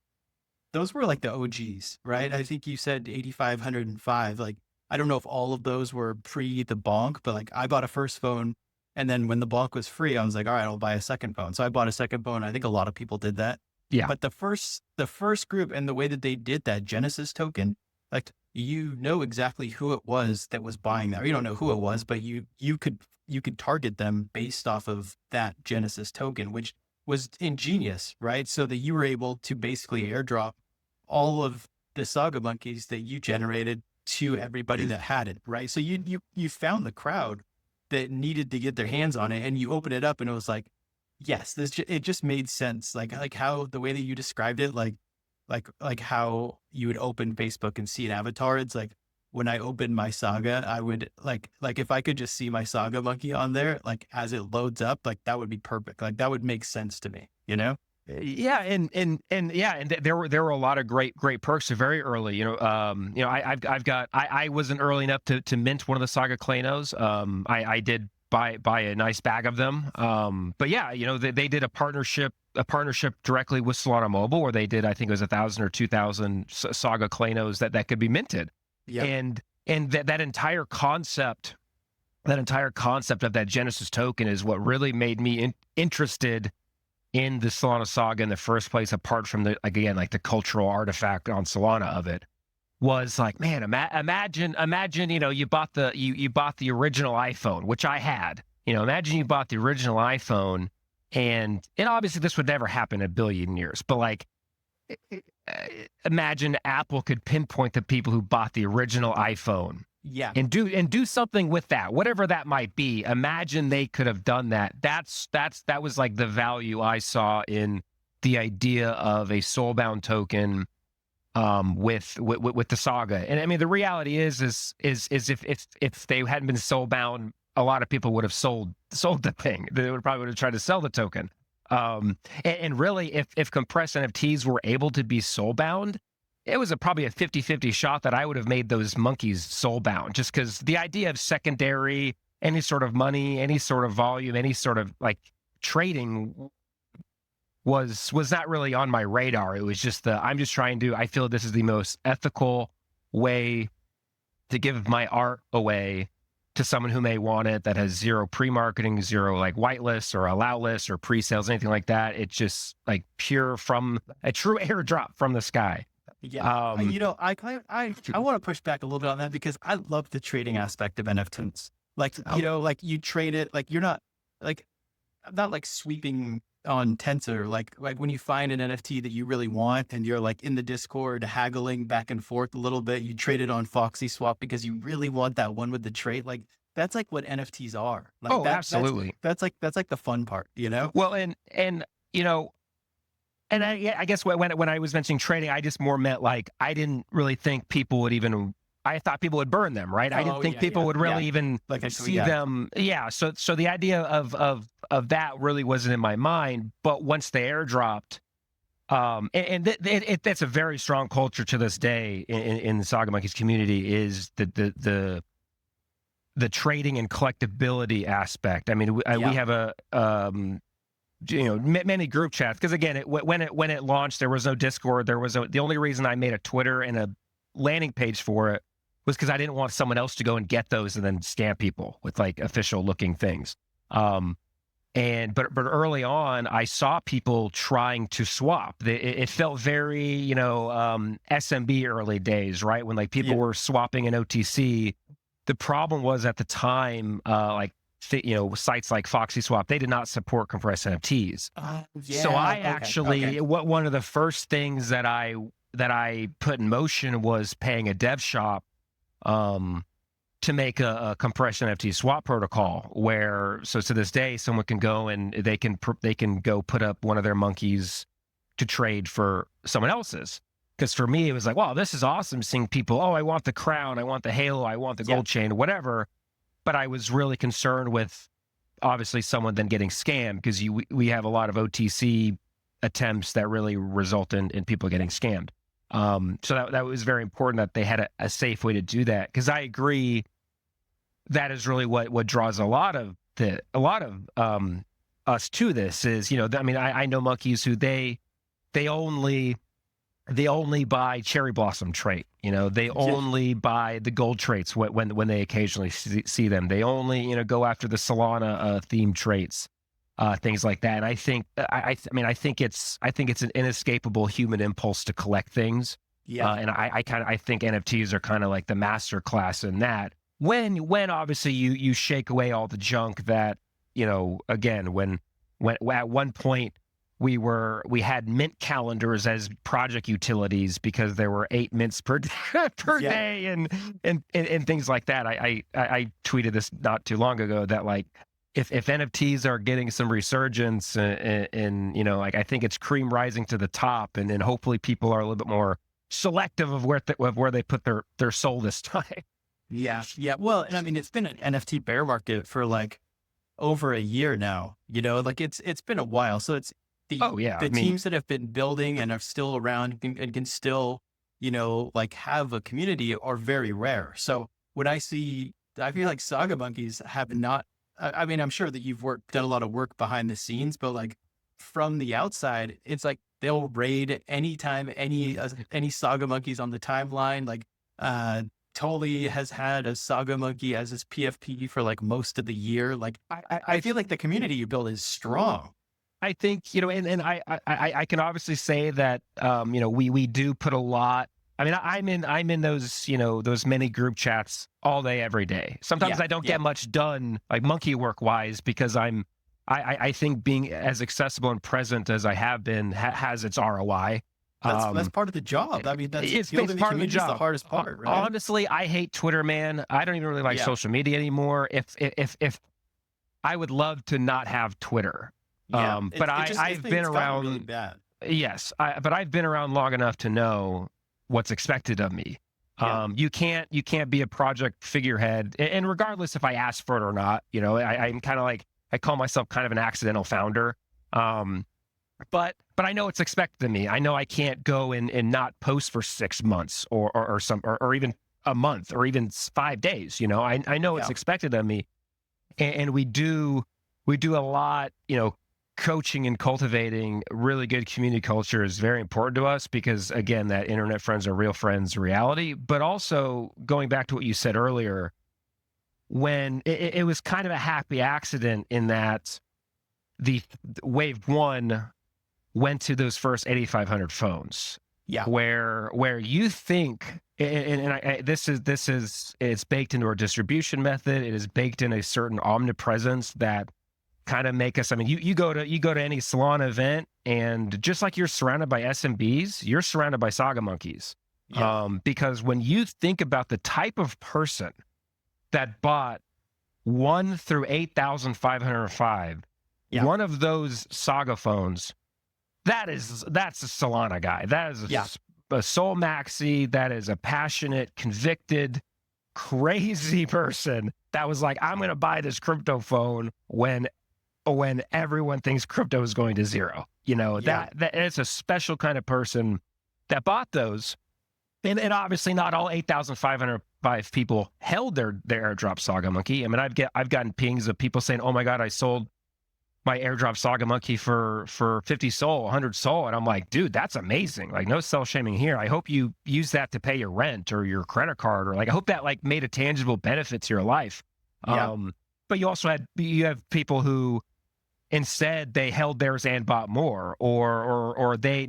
those were like the OGs, right? I think you said 8,505. Like, I don't know if all of those were pre the bonk, but like I bought a first phone, and then when the bonk was free, I was like, all right, I'll buy a second phone. So I bought a second phone. I think a lot of people did that. Yeah. But the first group, and the way that they did that Genesis token, like, exactly who it was that was buying that. Or you don't know who it was, but you could target them based off of that Genesis token, which was ingenious, right? So that you were able to basically airdrop all of the Saga Monkeys that you generated to everybody that had it, right? So you found the crowd that needed to get their hands on it, and you open it up, and it was like, yes, it just made sense. Like how the way that you described it, like how you would open Facebook and see an avatar. It's like when I opened my Saga, I would like if I could just see my Saga Monkey on there, like as it loads up, like that would be perfect. Like that would make sense to me, Yeah, and there were a lot of great perks very early. I wasn't early enough to mint one of the Saga Clanos. I did buy a nice bag of them. But yeah, they did a partnership directly with Solana Mobile, where they did, I think it was 1,000 or 2,000 Saga Clanos that could be minted. Yeah. And that entire concept of that Genesis token is what really made me interested in the Solana Saga in the first place, apart from the cultural artifact on Solana of it. Was like, man, imagine, you bought the original iPhone, which I had. Imagine you bought the original iPhone, and obviously this would never happen in a billion years, but like, imagine Apple could pinpoint the people who bought the original iPhone, and do something with that, whatever that might be. Imagine they could have done that. That was like the value I saw in the idea of a soulbound token. With the Saga, and I mean the reality is if they hadn't been soulbound, a lot of people would have sold the thing. They would have tried to sell the token. And really, if compressed NFTs were able to be soulbound, it was probably a 50-50 shot that I would have made those monkeys soulbound, just because the idea of secondary, any sort of money, any sort of volume, any sort of like trading was not really on my radar. It was just I feel this is the most ethical way to give my art away to someone who may want it that has zero pre-marketing, zero like whitelists or allow lists or pre-sales, anything like that. It's just like pure from a true airdrop from the sky. Yeah. I want to push back a little bit on that because I love the trading aspect of NFTs. Like, like you trade it, like you're not like, I'm not like sweeping on Tensor, like when you find an NFT that you really want and you're like in the Discord haggling back and forth a little bit, you trade it on Foxy Swap because you really want that one with the trade. Like that's like what NFTs are. Like absolutely. That's like the fun part, Well, and I guess when I was mentioning trading, I just more meant like, I didn't really think people would even, I thought people would burn them, right? I didn't think people would really even like see them. Yeah. So the idea of that really wasn't in my mind. But once they airdropped, that's a very strong culture to this day in the Saga Monkes community, is the trading and collectability aspect. I mean, we have many group chats, because again, when it launched, there was no Discord. The only reason I made a Twitter and a landing page for it was because I didn't want someone else to go and get those and then scam people with like official looking things. But early on, I saw people trying to swap. It felt very, SMB early days, right? When like people were swapping an OTC. The problem was at the time, sites like Foxy Swap, they did not support compressed NFTs. So I actually, one of the first things that I put in motion was paying a dev shop to make a compressed NFT swap protocol, where so to this day someone can go and they can go put up one of their monkeys to trade for someone else's. Because for me it was like, wow, this is awesome seeing people, I want the crown, I want the halo, I want the gold chain, whatever. But I was really concerned with obviously someone then getting scammed, because we have a lot of OTC attempts that really result in people getting scammed. So that was very important that they had a safe way to do that, because I agree that is really what draws a lot of us to this is, I know monkeys who they only buy cherry blossom trait. They only buy the gold traits when they occasionally see them. They only go after the Solana theme traits, things like that. And I think I think it's an inescapable human impulse to collect things. And I think NFTs are kind of like the master class in that. When obviously you shake away all the junk that again when at one point we had mint calendars as project utilities because there were 8 mints per day and things like that. I tweeted this not too long ago that like if NFTs are getting some resurgence and I think it's cream rising to the top, and then hopefully people are a little bit more selective of where they put their soul this time. Yeah. Well, and I mean, it's been an NFT bear market for like over a year now. Like it's been a while. So it's teams that have been building and are still around and can still, like have a community are very rare. So when I feel like Saga Monkes have not. I mean, I'm sure that you've done a lot of work behind the scenes, but like from the outside, it's like they'll raid anytime any Saga Monkes on the timeline. Like Tolly has had a Saga Monkey as his PFP for like most of the year. Like I feel like the community you build is strong. I think, and I can obviously say that, we do put a lot. I mean, I'm in those, those many group chats all day, every day. Sometimes I don't get much done, like monkey work wise, because I think being as accessible and present as I have been has its ROI. That's part of the job. I mean, it's part of the job. The hardest part, right? Honestly, I hate Twitter, man. I don't even really like social media anymore. If I would love to not have Twitter. But I've been around. Really bad. Yes, but I've been around long enough to know what's expected of me. You can't be a project figurehead, and regardless if I ask for it or not, I'm kind of like, I call myself kind of an accidental founder. But I know it's expected of me. I know I can't go and not post for 6 months or even a month or even 5 days. I know it's expected of me, and we do a lot. Coaching and cultivating really good community culture is very important to us, because again, that internet friends are real friends reality. But also going back to what you said earlier, when it was kind of a happy accident in that the wave one went to those first 8,500 phones. Yeah. Where you think, this is it's baked into our distribution method. It is baked in a certain omnipresence that kind of make us. I mean, you go to any Solana event, and just like you're surrounded by SMBs, you're surrounded by Saga Monkeys. Yeah. Because when you think about the type of person that bought 1 through 8,505, Yeah. one of those Saga phones, that's a Solana guy. That is a soul maxi. That is a passionate, convicted, crazy person that was like, I'm going to buy this crypto phone when everyone thinks crypto is going to zero. That it's a special kind of person that bought those. And obviously not all 8,505 people held their airdrop Saga Monkey. I mean, I've gotten pings of people saying, oh my God, I sold my airdrop Saga Monkey for 50 SOL, 100 SOL. And I'm like, dude, that's amazing. Like, no self shaming here. I hope you use that to pay your rent or your credit card, or like, I hope that like made a tangible benefit to your life. Yeah. But you have people who instead they held theirs and bought more, or they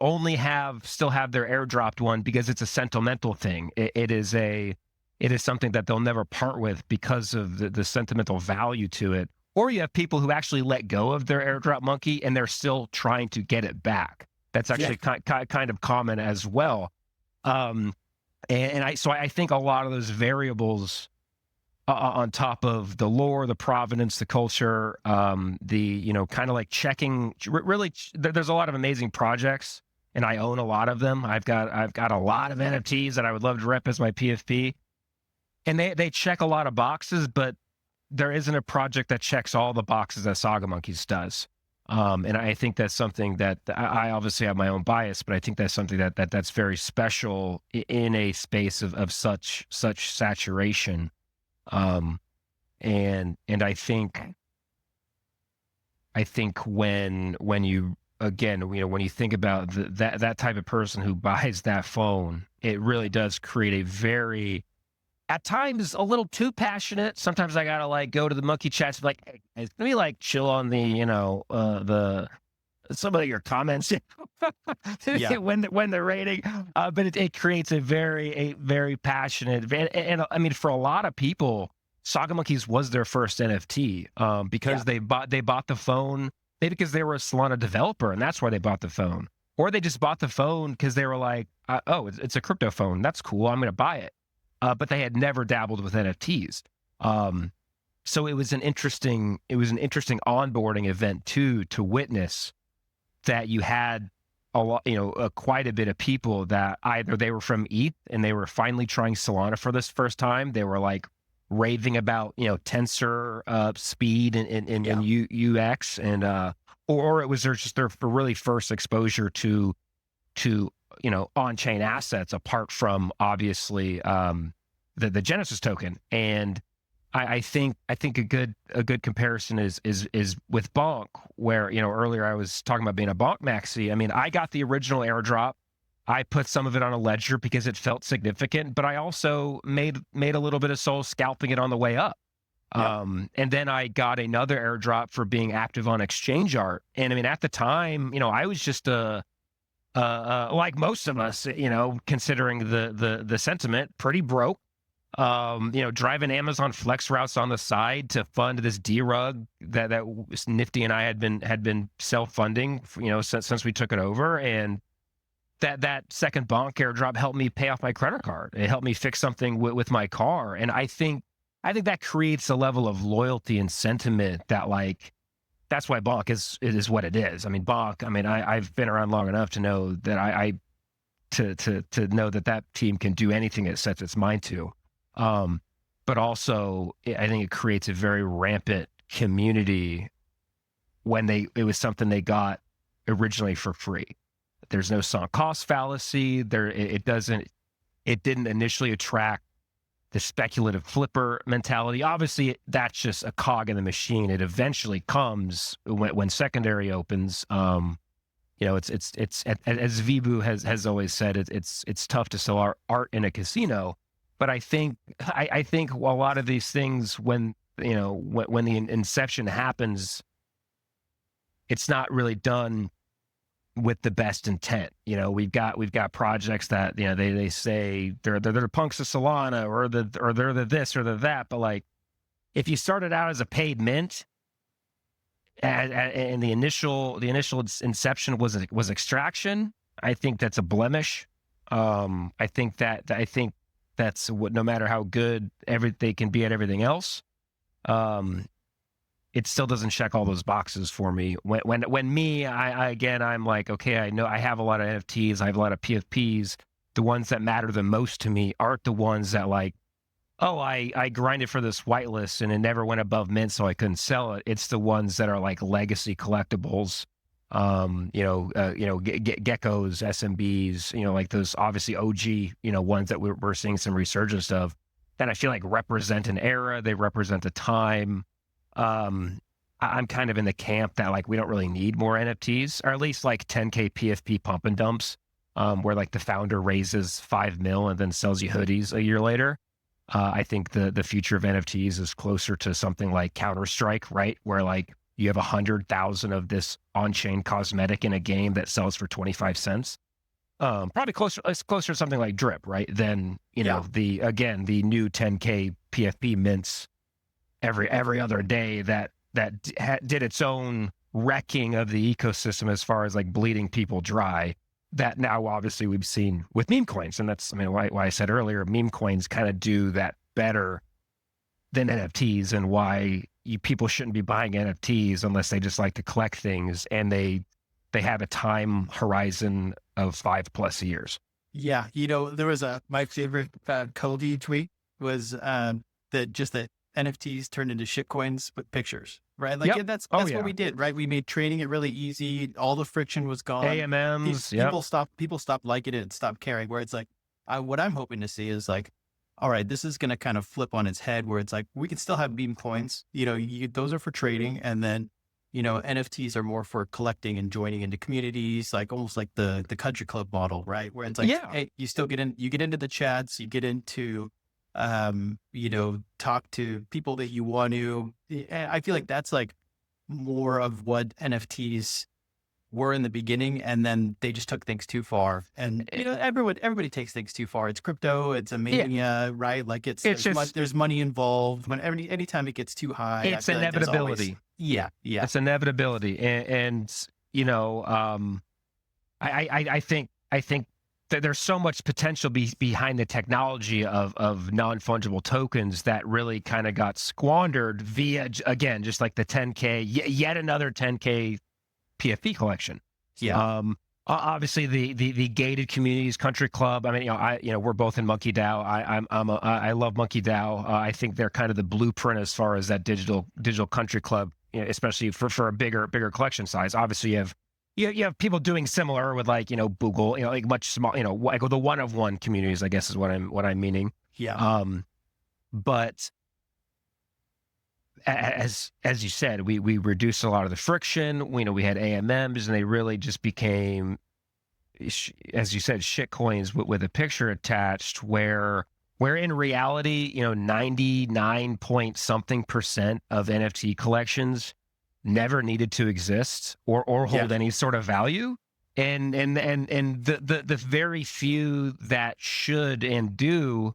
only still have their airdropped one because it's a sentimental thing. It is something that they'll never part with because of the sentimental value to it. Or you have people who actually let go of their airdrop monkey and they're still trying to get it back. That's actually kind of common as well. I think a lot of those variables on top of the lore, the provenance, the culture, kind of like checking. Really, there's a lot of amazing projects, and I own a lot of them. I've got a lot of NFTs that I would love to rep as my PFP, and they check a lot of boxes, but there isn't a project that checks all the boxes that Saga Monkeys does. And I think that's something that I obviously have my own bias, but I think that's something that's very special in a space of such saturation. And I think when you think about that type of person who buys that phone, it really does create a very, at times, a little too passionate. Sometimes I gotta like go to the monkey chats, like, hey, let me like chill on the some of your comments when they're rating. But it creates a very passionate, and I mean, for a lot of people, Saga Monkeys was their first NFT because they bought the phone maybe because they were a Solana developer and that's why they bought the phone, or they just bought the phone because they were like, oh, it's a crypto phone, that's cool, I'm going to buy it. But they had never dabbled with NFTs. So it was an interesting onboarding event too, to witness that you had a lot, quite a bit of people that either they were from ETH and they were finally trying Solana for this first time. They were like raving about, tensor speed and UX, and or it was just their really first exposure to on-chain assets apart from obviously the Genesis token. And I think a good comparison is with Bonk, where earlier I was talking about being a Bonk maxi. I mean, I got the original airdrop. I put some of it on a ledger because it felt significant, but I also made a little bit of soul scalping it on the way up. And then I got another airdrop for being active on exchange art. And I mean, at the time, I was just like most of us, considering the sentiment, pretty broke. Driving Amazon Flex routes on the side to fund this D-Rug that Nifty and I had been self-funding, since we took it over. And that second Bonk airdrop helped me pay off my credit card. It helped me fix something with my car. And I think that creates a level of loyalty and sentiment that, like, that's why Bonk is what it is. I mean, Bonk, I've been around long enough to know that to know that team can do anything it sets its mind to. But also I think it creates a very rampant community when it was something they got originally for free. There's no sunk cost fallacy there. It didn't initially attract the speculative flipper mentality. Obviously that's just a cog in the machine. It eventually comes when secondary opens. It's as Vibu has always said, it's tough to sell art in a casino. but I think a lot of these things, when when the inception happens, it's not really done with the best intent. We've got projects that they say they're the punks of Solana, or they're the this or the that, but like, if you started out as a paid mint, and the initial inception was extraction, I think that's a blemish. I think that's what, no matter how good they can be at everything else, it still doesn't check all those boxes for me. When me, I'm like, okay, I know I have a lot of NFTs, I have a lot of PFPs. The ones that matter the most to me aren't the ones that, like, oh, I grinded for this whitelist and it never went above mint, so I couldn't sell it. It's the ones that are like legacy collectibles, geckos, SMBs, like those obviously OG, ones that we're seeing some resurgence of, that I feel like represent an era, they represent a time. I'm kind of in the camp that, like, we don't really need more NFTs, or at least like 10K PFP pump and dumps, where like the founder raises 5 mil and then sells you hoodies a year later. I think the future of NFTs is closer to something like Counter-Strike, right? Where like you have 100,000 of this on-chain cosmetic in a game that sells for 25 cents. Probably it's closer to something like Drip, right? Than, the new 10K PFP mints every other day that did its own wrecking of the ecosystem as far as like bleeding people dry. That now obviously we've seen with meme coins, and that's why I said earlier, meme coins kind of do that better than NFTs, and why people shouldn't be buying NFTs unless they just like to collect things and they have a time horizon of 5+ years. Yeah, there was my favorite Cody tweet was that NFTs turned into shitcoins with pictures, right? Like, Yep. that's what we did, right? We made trading it really easy. All the friction was gone. AMMs, people stopped liking it and stopped caring. Where it's like, what I'm hoping to see is like, all right, this is going to kind of flip on its head, where it's like, we can still have meme coins. Those are for trading, and then NFTs are more for collecting and joining into communities, like almost like the country club model, right? Where it's like, hey, you still get into the chats, you get into talk to people that you want to. I feel like that's like more of what NFTs were in the beginning, and then they just took things too far. And everybody takes things too far. It's crypto, it's a mania, right? Like there's money involved. Anytime it gets too high, it's inevitability. It's inevitability, and I think that there's so much potential behind the technology of non-fungible tokens that really kind of got squandered via, again, just like the 10K, yet another 10K PFP collection. Yeah. Obviously the gated communities, country club. I mean, we're both in Monkey DAO. I love Monkey DAO. I think they're kind of the blueprint as far as that digital country club, especially for a bigger collection size. Obviously, you have people doing similar with like, Google, like much small, like the one-of-one communities, I guess is what I'm meaning. Yeah. But as you said, we reduced a lot of the friction. We had AMMs, and they really just became, as you said, shit coins with a picture attached, where in reality, 99 point something% of NFT collections never needed to exist or hold any sort of value, and the very few that should and do,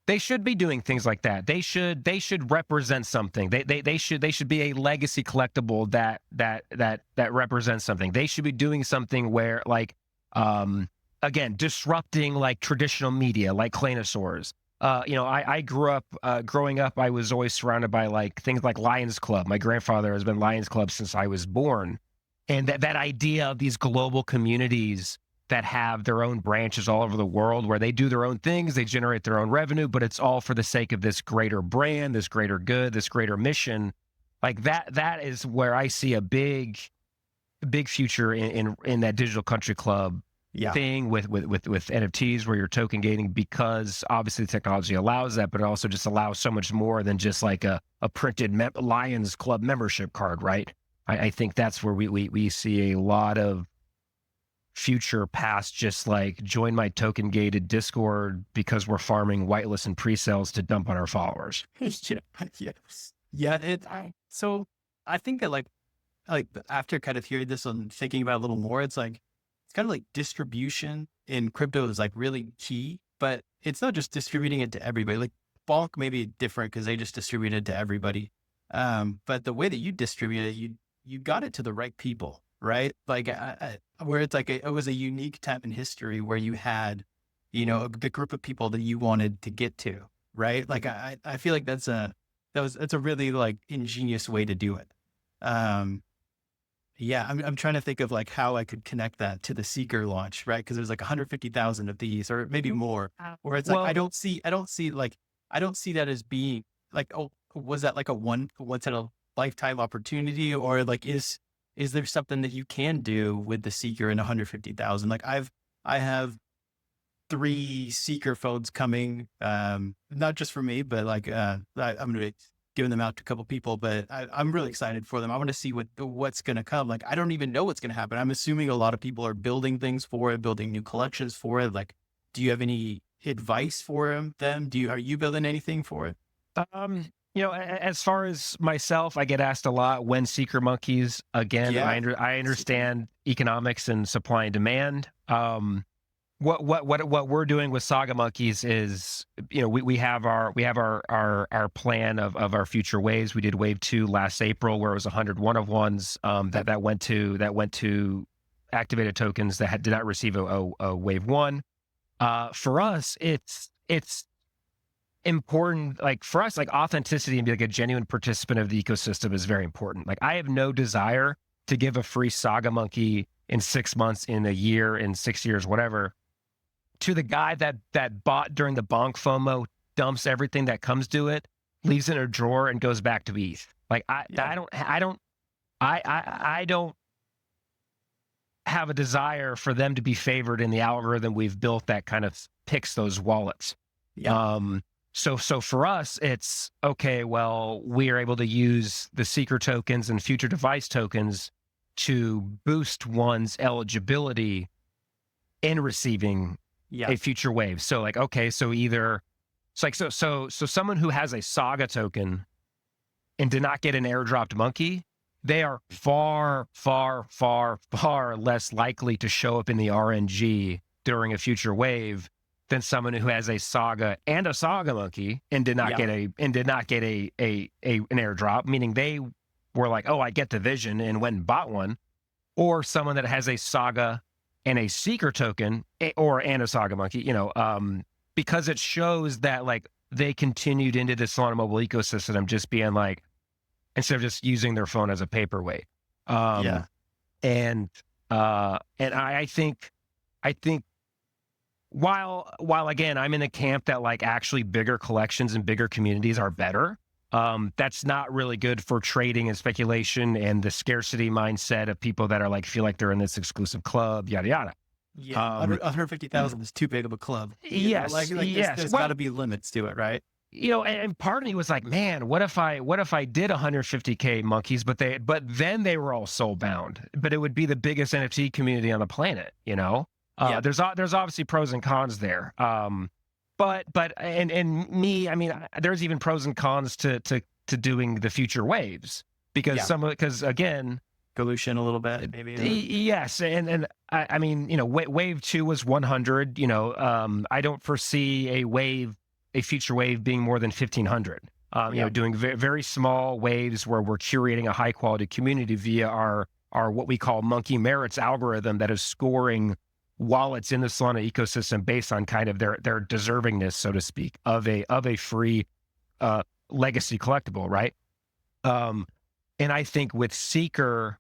they should be doing things like that. They should represent something. They should be a legacy collectible that represents something. They should be doing something where, like, again, disrupting like traditional media, like Claynosaurs. I grew up, growing up, I was always surrounded by like things like Lions Club. My grandfather has been Lions Club since I was born. And that idea of these global communities that have their own branches all over the world, where they do their own things, they generate their own revenue, but it's all for the sake of this greater brand, this greater good, this greater mission. Like that is where I see a big future in that digital country club thing with NFTs, where you're token gating, because obviously the technology allows that, but it also just allows so much more than just like a printed Lions Club membership card, right? I think that's where we see a lot of future past just like join my token gated Discord because we're farming whitelist and pre-sales to dump on our followers. So I think that like after kind of hearing this and thinking about it a little more, it's kind of like distribution in crypto is like really key, but it's not just distributing it to everybody. Like Bonk may be different because they just distribute it to everybody. But the way that you distribute it, you got it to the right people, right? Like where it's like it was a unique time in history where you had, the group of people that you wanted to get to, right? Like I feel like that's a really like ingenious way to do it. Yeah, I'm trying to think of like how I could connect that to the Seeker launch, right? Because there's like 150,000 of these, or maybe more. Where it's like I don't see that as being like, oh, was that like a once in a lifetime opportunity, or like is there something that you can do with the Seeker and 150,000? Like I have 3 Seeker phones coming, not just for me, but like I'm gonna giving them out to a couple people, but I'm really excited for them. I want to see what's going to come. Like, I don't even know what's going to happen. I'm assuming a lot of people are building things for it, building new collections for it. Like, do you have any advice for them? Are you building anything for it? As far as myself, I get asked a lot when Seeker Monkeys. Again, Yeah. I understand economics and supply and demand. What we're doing with Saga Monkes is, we have our plan of our future waves. We did wave 2 last April, where it was 101 of ones that went to activated tokens that did not receive a wave 1. For us, it's important. Like for us, like authenticity and be like a genuine participant of the ecosystem is very important. Like I have no desire to give a free Saga Monkey in 6 months, in a year, in 6 years, whatever, to the guy that bought during the bonk FOMO, dumps everything that comes to it, leaves it in a drawer, and goes back to ETH. Like I don't have a desire for them to be favored in the algorithm we've built that kind of picks those wallets. Yeah. So for us, it's okay. Well, we are able to use the Seeker tokens and future device tokens to boost one's eligibility in receiving a future wave. So like, okay, so either it's like, so someone who has a Saga token and did not get an airdropped monkey, they are far, far, far, far less likely to show up in the RNG during a future wave than someone who has a Saga and a Saga monkey and did not get an airdrop, meaning they were like, oh, I get the vision, and went and bought one, or someone that has a Saga and a Seeker token and a Saga monkey, because it shows that like they continued into the Solana mobile ecosystem, just being like, instead of just using their phone as a paperweight. And I think while again, I'm in a camp that like actually bigger collections and bigger communities are better. That's not really good for trading and speculation and the scarcity mindset of people that are like, feel like they're in this exclusive club, yada, yada. Yeah. 150,000 is too big of a club. Yes. There's got to be limits to it, right? And part of me was like, man, what if I did 150K monkeys, but then they were all soul bound, but it would be the biggest NFT community on the planet, There's obviously pros and cons there. But me, I mean, there's even pros and cons to doing the future waves, because again, dilution a little bit, maybe. Yes, and I mean, wave 2 was 100. I don't foresee a future wave being more than 1,500. Doing very small waves where we're curating a high quality community via our what we call monkey merits algorithm that is scoring wallets in the Solana ecosystem based on kind of their deservingness, so to speak, of a free legacy collectible, right? And I think with Seeker,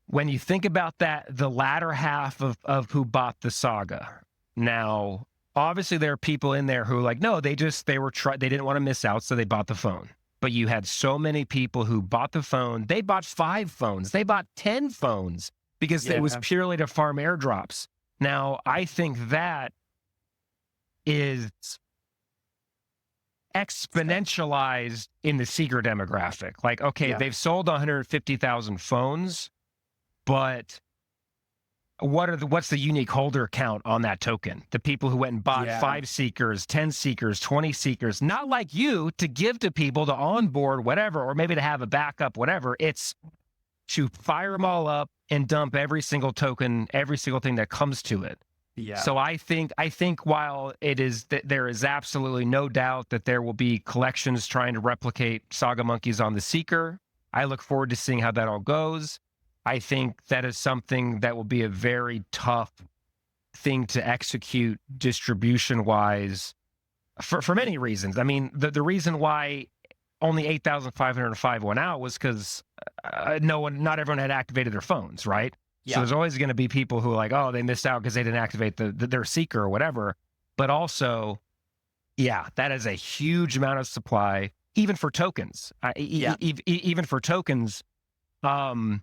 when you think about that, the latter half of who bought the Saga, now obviously there are people in there who are like, no, they didn't want to miss out, so they bought the phone. But you had so many people who bought the phone. They bought 5 phones. They bought 10 phones. Because it was purely to farm airdrops. Now, I think that is exponentialized in the Seeker demographic. Like, okay, they've sold 150,000 phones, but what's the unique holder count on that token? The people who went and bought Yeah. 5 seekers, 10 seekers, 20 seekers, not like you to give to people to onboard whatever, or maybe to have a backup, whatever. It's to fire them all up and dump every single token, every single thing that comes to it. Yeah. So I think while there is absolutely no doubt that there will be collections trying to replicate Saga Monkes on the Seeker, I look forward to seeing how that all goes. I think that is something that will be a very tough thing to execute distribution-wise for many reasons. I mean, the reason why only 8,505 went out was because not everyone had activated their phones, right? Yeah. So there's always going to be people who are like, oh, they missed out because they didn't activate their Seeker or whatever. But also, yeah, that is a huge amount of supply, even for tokens. Even for tokens, some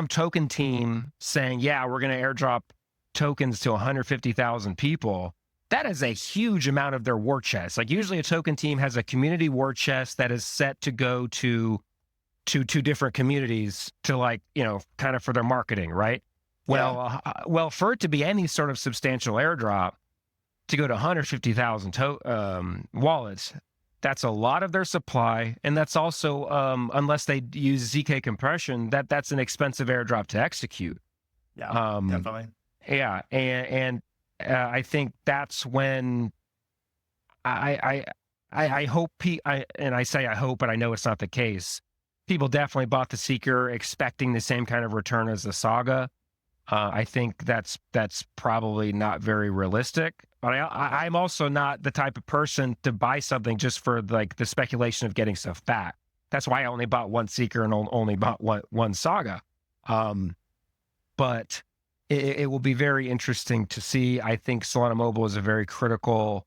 token team saying, yeah, we're going to airdrop tokens to 150,000 people. That is a huge amount of their war chest. Like usually a token team has a community war chest that is set to go to two different communities to, like, you know, kind of for their marketing, right? Yeah. Well, for it to be any sort of substantial airdrop to go to 150,000 wallets, that's a lot of their supply, and that's also unless they use ZK compression, that's an expensive airdrop to execute. Yeah, definitely. Yeah, and I think that's when I hope and I say I hope, but I know it's not the case. People definitely bought the Seeker expecting the same kind of return as the Saga. I think that's probably not very realistic. But I'm also not the type of person to buy something just for like the speculation of getting stuff back. That's why I only bought one Seeker and only bought one Saga. But it will be very interesting to see. I think Solana Mobile is a very critical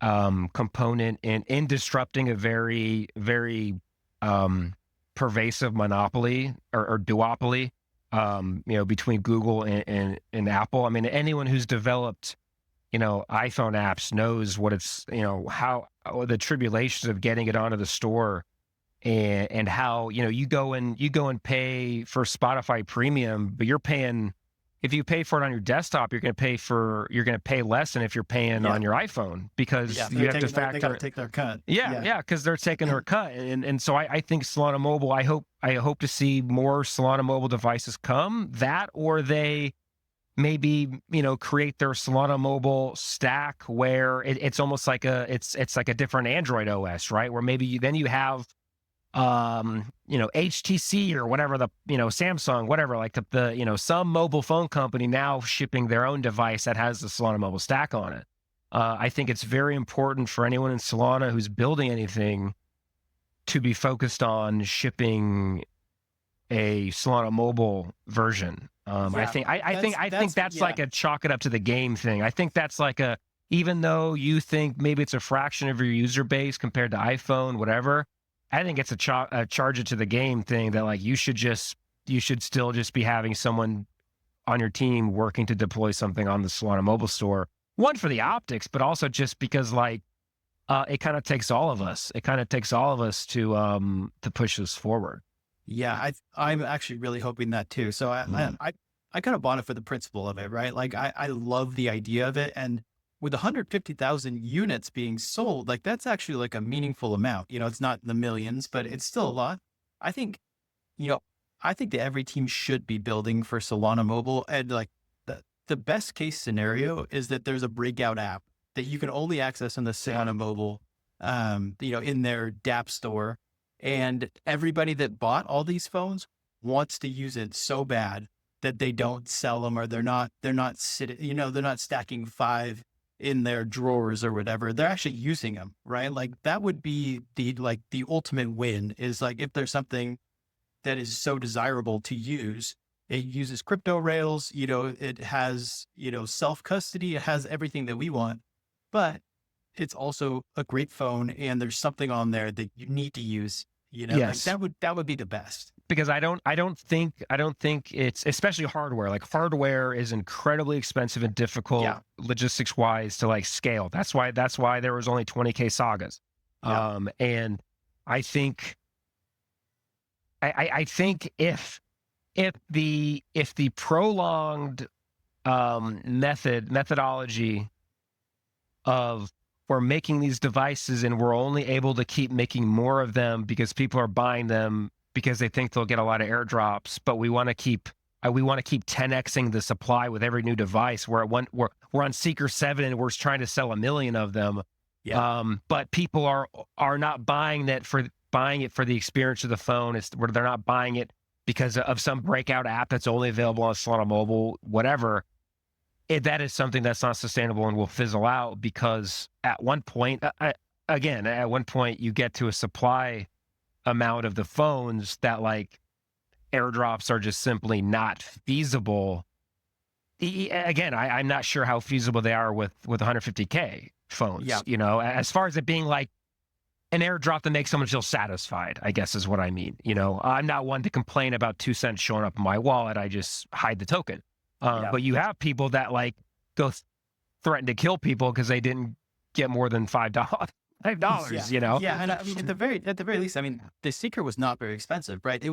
component in disrupting a very, very pervasive monopoly or duopoly, you know, between Google and Apple. I mean, anyone who's developed, you know, iPhone apps knows what it's, you know, how the tribulations of getting it onto the store, and how, you know, you go and pay for Spotify Premium, but you're paying, if you pay for it on your desktop, you're going to pay less than if you're paying on your iPhone, because you have to factor. They got to take their cut. Yeah, because they're taking their cut, and so I think Solana Mobile. I hope to see more Solana Mobile devices come. That, or they maybe, you know, create their Solana Mobile stack where it's almost like it's like a different Android OS, right? Where maybe you have you know, HTC or whatever, the, you know, Samsung, whatever, like the you know, some mobile phone company now shipping their own device that has the Solana Mobile stack on it. I think it's very important for anyone in Solana who's building anything to be focused on shipping a Solana Mobile version. I think that's like a chalk it up to the game thing. I think that's like a, even though you think maybe it's a fraction of your user base compared to iPhone, whatever, I think it's a charge it to the game thing, that like you should still just be having someone on your team working to deploy something on the Solana Mobile store. One, for the optics, but also just because like it kind of takes all of us. It kind of takes all of us to push this forward. Yeah, I'm actually really hoping that too. So I kind of bought it for the principle of it, right? Like I love the idea of it, and with 150,000 units being sold, like that's actually like a meaningful amount. You know, it's not the millions, but it's still a lot. I think, you know, I think that every team should be building for Solana Mobile, and like the best case scenario is that there's a breakout app that you can only access on the Solana Mobile, you know, in their dApp store. And everybody that bought all these phones wants to use it so bad that they don't sell them, or they're not sitting, you know, they're not stacking 5 in their drawers or whatever. They're actually using them, right? Like that would be the ultimate win, is like, if there's something that is so desirable to use, it uses crypto rails, you know, it has, you know, self-custody, it has everything that we want, but it's also a great phone, and there's something on there that you need to use, you know. Yes. Like that would be the best. Because I don't think it's, especially hardware. Like hardware is incredibly expensive and difficult logistics wise to like scale. That's why there was only 20K Sagas. And I think if if the prolonged methodology of we're making these devices and we're only able to keep making more of them because people are buying them because they think they'll get a lot of airdrops, but we want to keep 10xing the supply with every new device. We're on Seeker 7 and we're trying to sell 1 million of them. Yeah. But people are not buying it for the experience of the phone. It's where they're not buying it because of some breakout app that's only available on Solana Mobile, whatever. That is something that's not sustainable and will fizzle out because at one point, you get to a supply amount of the phones that like airdrops are just simply not feasible. Again, I'm not sure how feasible they are with 150K phones. Yeah. You know, as far as it being like an airdrop that makes someone feel satisfied, I guess is what I mean. You know, I'm not one to complain about 2 cents showing up in my wallet. I just hide the token. But you have people that like go threaten to kill people because they didn't get more than $5. $5, you know? Yeah, and I mean, at the very least, I mean, the Seeker was not very expensive, right? I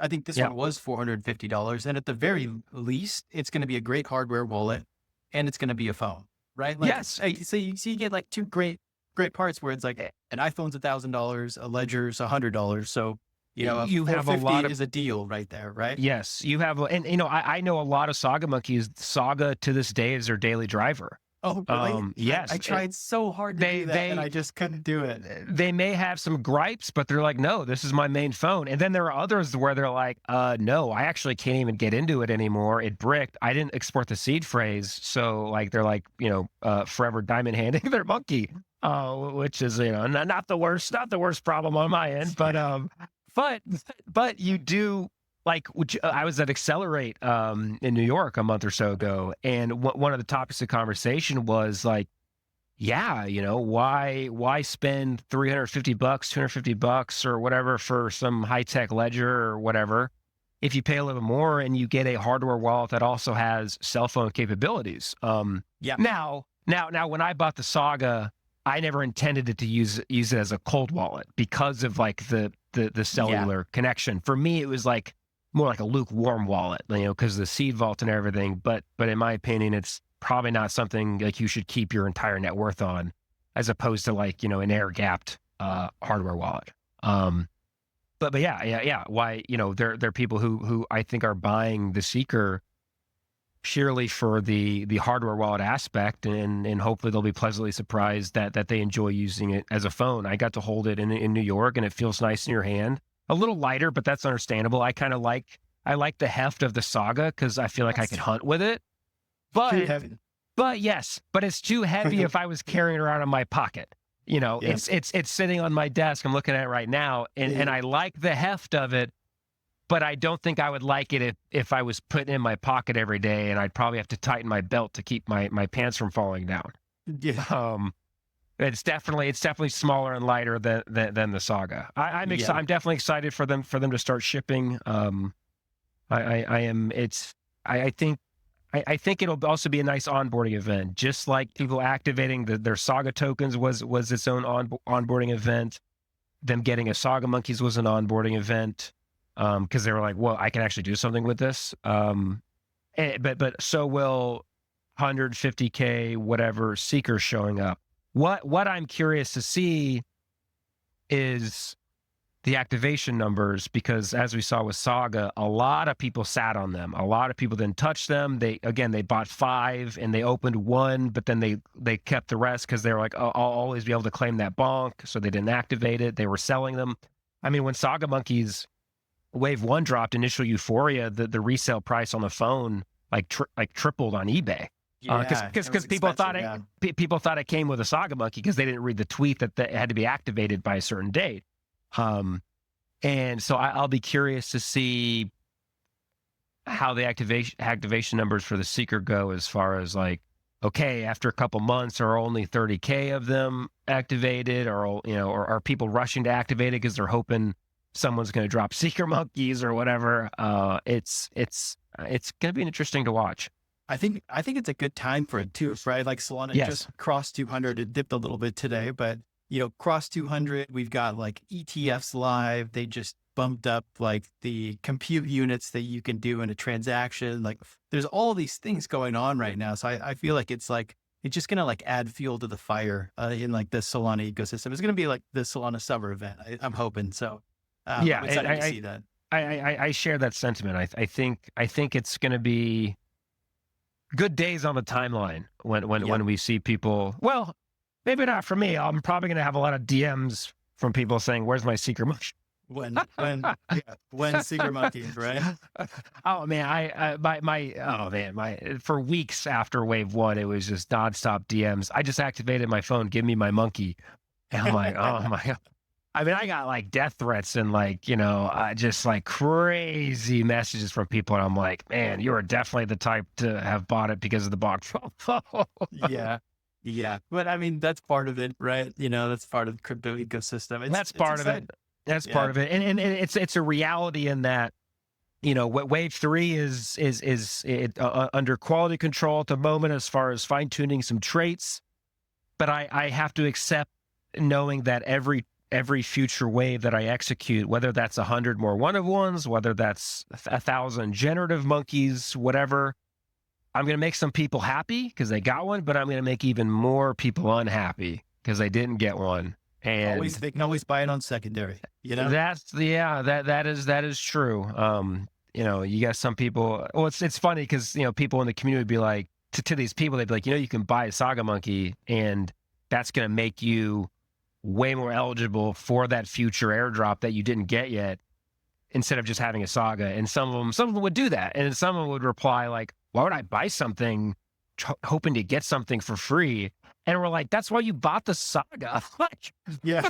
think this one was $450, and at the very least, it's going to be a great hardware wallet, and it's going to be a phone, right? Like, Yes. So you get like two great parts where it's like an iPhone's $1,000, a Ledger's $100, so you know, you have a lot of is a deal right there, right? Yes, you have, and you know, I know a lot of Saga Monkeys. Saga to this day is their daily driver. Oh, really? Yes. I tried so hard to do that, and I just couldn't do it. They may have some gripes, but they're like, no, this is my main phone. And then there are others where they're like, no, I actually can't even get into it anymore. It bricked. I didn't export the seed phrase. So like, they're like, you know, forever diamond handing their monkey, which is, you know, not the worst problem on my end, but you do. Like, I was at Accelerate in New York a month or so ago, and one of the topics of conversation was like, yeah, you know, why spend $350, $250 or whatever for some high-tech ledger or whatever if you pay a little more and you get a hardware wallet that also has cell phone capabilities? Now, when I bought the Saga, I never intended it to use it as a cold wallet because of like the cellular connection. For me, it was like more like a lukewarm wallet, you know, because of the seed vault and everything. But in my opinion, it's probably not something like you should keep your entire net worth on, as opposed to like, you know, an air-gapped hardware wallet. But yeah. Why, you know, there are people who I think are buying the Seeker purely for the hardware wallet aspect, and hopefully they'll be pleasantly surprised that they enjoy using it as a phone. I got to hold it in New York, and it feels nice in your hand. A little lighter, but that's understandable. I like the heft of the Saga because I feel like I could hunt with it. But too heavy. But it's too heavy if I was carrying it around in my pocket. You know, it's sitting on my desk. I'm looking at it right now, and I like the heft of it, but I don't think I would like it if I was putting it in my pocket every day, and I'd probably have to tighten my belt to keep my pants from falling down. Yeah. It's definitely smaller and lighter than the Saga. I'm excited. I'm definitely excited for them to start shipping. I think it'll also be a nice onboarding event, just like people activating their Saga tokens was its own onboarding event. Them getting a Saga Monkeys was an onboarding event because they were like, well, I can actually do something with this. But so will 150K whatever Seeker showing up. What I'm curious to see is the activation numbers, because as we saw with Saga, a lot of people sat on them. A lot of people didn't touch them. They bought 5 and they opened 1, but then they kept the rest because they were like, oh, I'll always be able to claim that bonk. So they didn't activate it. They were selling them. I mean, when Saga Monkeys Wave 1 dropped, initial euphoria, the resale price on the phone like tripled on eBay. Because people thought it came with a Saga Monkey because they didn't read the tweet that it had to be activated by a certain date. And so I'll be curious to see how the activation numbers for the Seeker go, as far as like, okay, after a couple months, are only 30K of them activated, or are people rushing to activate it because they're hoping someone's going to drop Seeker Monkeys or whatever. It's going to be interesting to watch. I think it's a good time for it too, right? Like Solana just crossed 200. It dipped a little bit today, but crossed 200. We've got like ETFs live. They just bumped up like the compute units that you can do in a transaction. Like there's all these things going on right now. So I feel like it's just going to like add fuel to the fire in like the Solana ecosystem. It's going to be like the Solana summer event. I'm hoping. So Yeah, I'm excited to see that. I share that sentiment. I think it's going to be good days on the timeline when we see people. Well, maybe not for me. I'm probably going to have a lot of DMs from people saying, "Where's my Seeker monkey?" When Saga Monkes, right? Oh man, for weeks after wave 1, it was just nonstop DMs. I just activated my phone. Give me my monkey. And I'm like, oh my God. I mean, I got like death threats and like, just like crazy messages from people. And I'm like, man, you are definitely the type to have bought it because of the box. Yeah. Yeah. But I mean, that's part of it, right? That's part of the crypto ecosystem. That's part of it. That's part of it. And it's a reality in that, what wave 3 is under quality control at the moment as far as fine tuning some traits. But I have to accept knowing that every future wave that I execute, whether that's 100 more one-of-ones, whether that's 1,000 generative monkeys, whatever, I'm going to make some people happy because they got one, but I'm going to make even more people unhappy because they didn't get one. And they can always buy it on secondary. That is true. You got some people. Well, it's funny because people in the community would be like to these people, they'd be like, you can buy a Saga Monkey, and that's going to make you way more eligible for that future airdrop that you didn't get yet, instead of just having a Saga. And some of them would do that, and some of them would reply like, "Why would I buy something hoping to get something for free?" And we're like, that's why you bought the Saga. Yeah.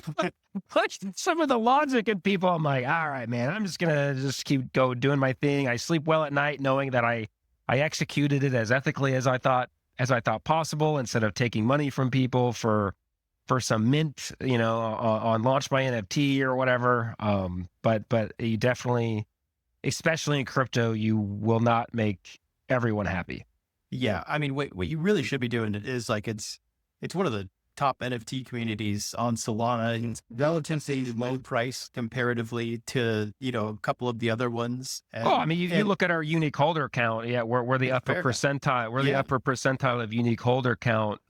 Some of the logic in people, I'm like, all right, man, I'm just going to keep doing my thing. I sleep well at night knowing that I executed it as ethically as I thought possible, instead of taking money from people for some mint, on launch my NFT or whatever. But you definitely, especially in crypto, you will not make everyone happy. Yeah. I mean, what you really should be doing is like, it's one of the top NFT communities on Solana, and it's relatively low price comparatively to, a couple of the other ones. And, I mean, you look at our unique holder count. Yeah, we're the upper percentile. We're the upper percentile of unique holder count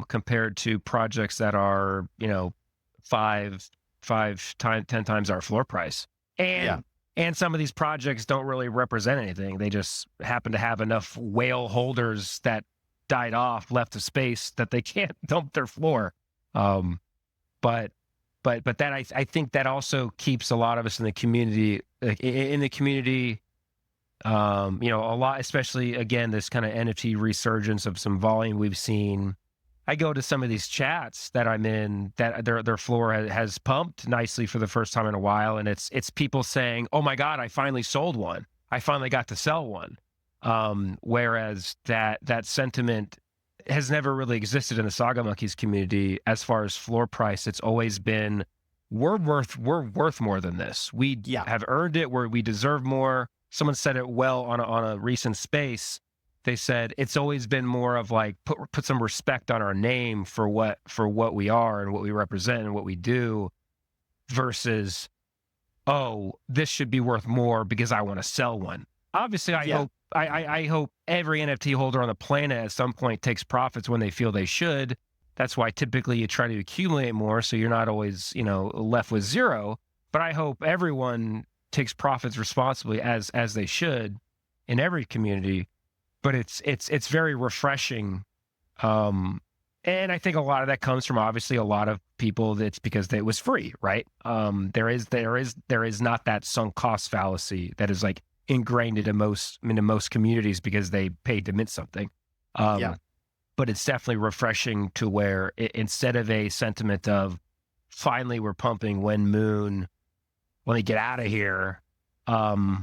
compared to projects that are, 10 times our floor price. And some of these projects don't really represent anything. They just happen to have enough whale holders that died off, left a space that they can't dump their floor. But that I think that also keeps a lot of us in the community, a lot, especially again, this kind of NFT resurgence of some volume we've seen. I go to some of these chats that I'm in that their floor has pumped nicely for the first time in a while. And it's people saying, "Oh my God, I finally sold one. I finally got to sell one." Whereas that sentiment has never really existed in the Saga Monkeys community. As far as floor price, it's always been, we're worth more than this. We have earned it. We deserve more. Someone said it well on a recent space. They said it's always been more of like, put some respect on our name for what we are and what we represent and what we do, versus, oh, this should be worth more because I want to sell one. Obviously, I hope every NFT holder on the planet at some point takes profits when they feel they should. That's why typically you try to accumulate more, so you're not always, left with zero. But I hope everyone takes profits responsibly as they should in every community. But it's very refreshing, and I think a lot of that comes from obviously a lot of people. That's because it was free, right? There is not that sunk cost fallacy that is like ingrained into most communities because they paid to mint something. But it's definitely refreshing to where instead of a sentiment of finally we're pumping when moon, let me get out of here.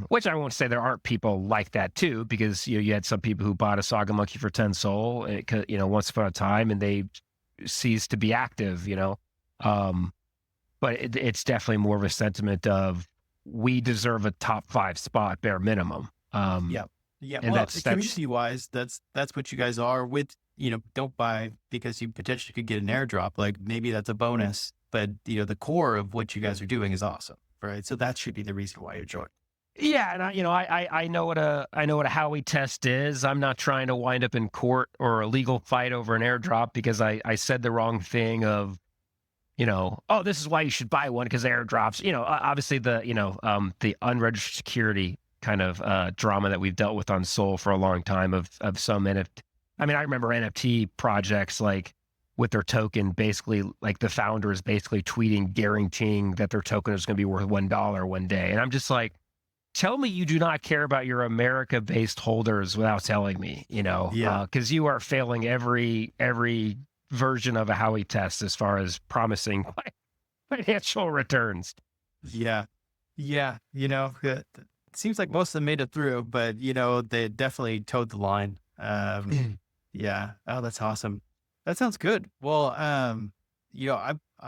Which I won't say there aren't people like that too, because you had some people who bought a Saga Monkey for 10 Sol, once upon a time, and they ceased to be active, But it's definitely more of a sentiment of we deserve a top 5 spot bare minimum. Yeah. And well, community wise, that's what you guys are with. Don't buy because you potentially could get an airdrop. Like maybe that's a bonus, but the core of what you guys are doing is awesome. right? So that should be the reason why you joined. Yeah, and I know what a Howey test is. I'm not trying to wind up in court or a legal fight over an airdrop because I said the wrong thing of, oh, this is why you should buy one because airdrops. Obviously the unregistered security kind of drama that we've dealt with on Sol for a long time of some NFT. I mean, I remember NFT projects like with their token, basically like the founder is basically tweeting guaranteeing that their token is going to be worth $1 one day, and I'm just like, tell me you do not care about your America-based holders without telling me, because you are failing every version of a Howey test as far as promising financial returns. Yeah. It seems like most of them made it through, but they definitely towed the line. Yeah. Oh, that's awesome. That sounds good. Well, I'm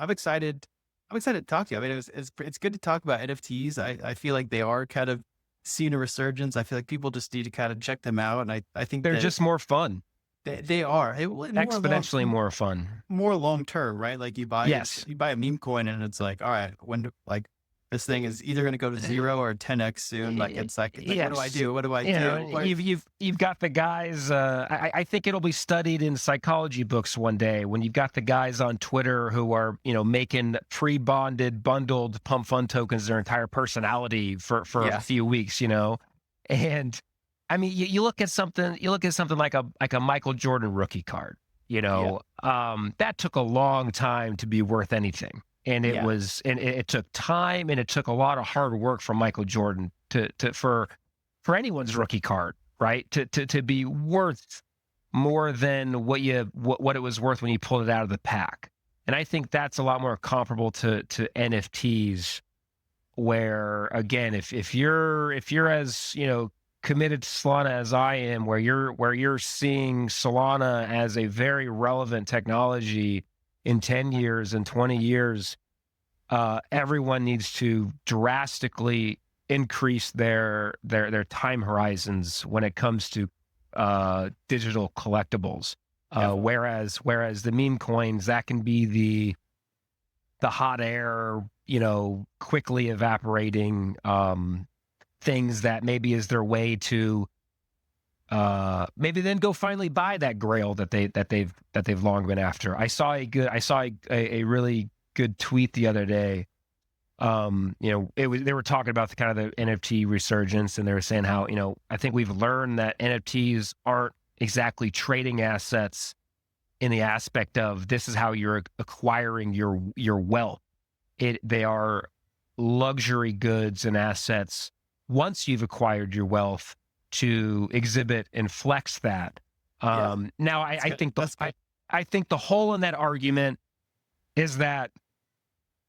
excited. I'm excited to talk to you. I mean, it's good to talk about NFTs. I feel like they are kind of seeing a resurgence. I feel like people just need to kind of check them out. And I think they're just more fun. They are Exponentially more fun, more long term, right? Like you buy a meme coin and it's like, all right, this thing is either going to go to 0 or 10x soon. Like it's like yes. What do I do? You've got the guys. I think it'll be studied in psychology books one day when you've got the guys on Twitter who are making pre-bonded bundled pump fund tokens their entire personality for a few weeks. And I mean, you look at something like a Michael Jordan rookie card. That took a long time to be worth anything. And it took time and it took a lot of hard work from Michael Jordan for anyone's rookie card, right? To be worth more than what it was worth when you pulled it out of the pack. And I think that's a lot more comparable to NFTs, where again, if you're as committed to Solana as I am, where you're seeing Solana as a very relevant technology in 10 years and 20 years, everyone needs to drastically increase their time horizons when it comes to digital collectibles. Whereas the meme coins, that can be the hot air, quickly evaporating things that maybe is their way to maybe then go finally buy that grail that they've long been after. I saw a really good tweet the other day. They were talking about the kind of the NFT resurgence, and they were saying how I think we've learned that NFTs aren't exactly trading assets in the aspect of this is how you're acquiring your wealth. They are luxury goods and assets once you've acquired your wealth to exhibit and flex that. Now, I think the hole in that argument is that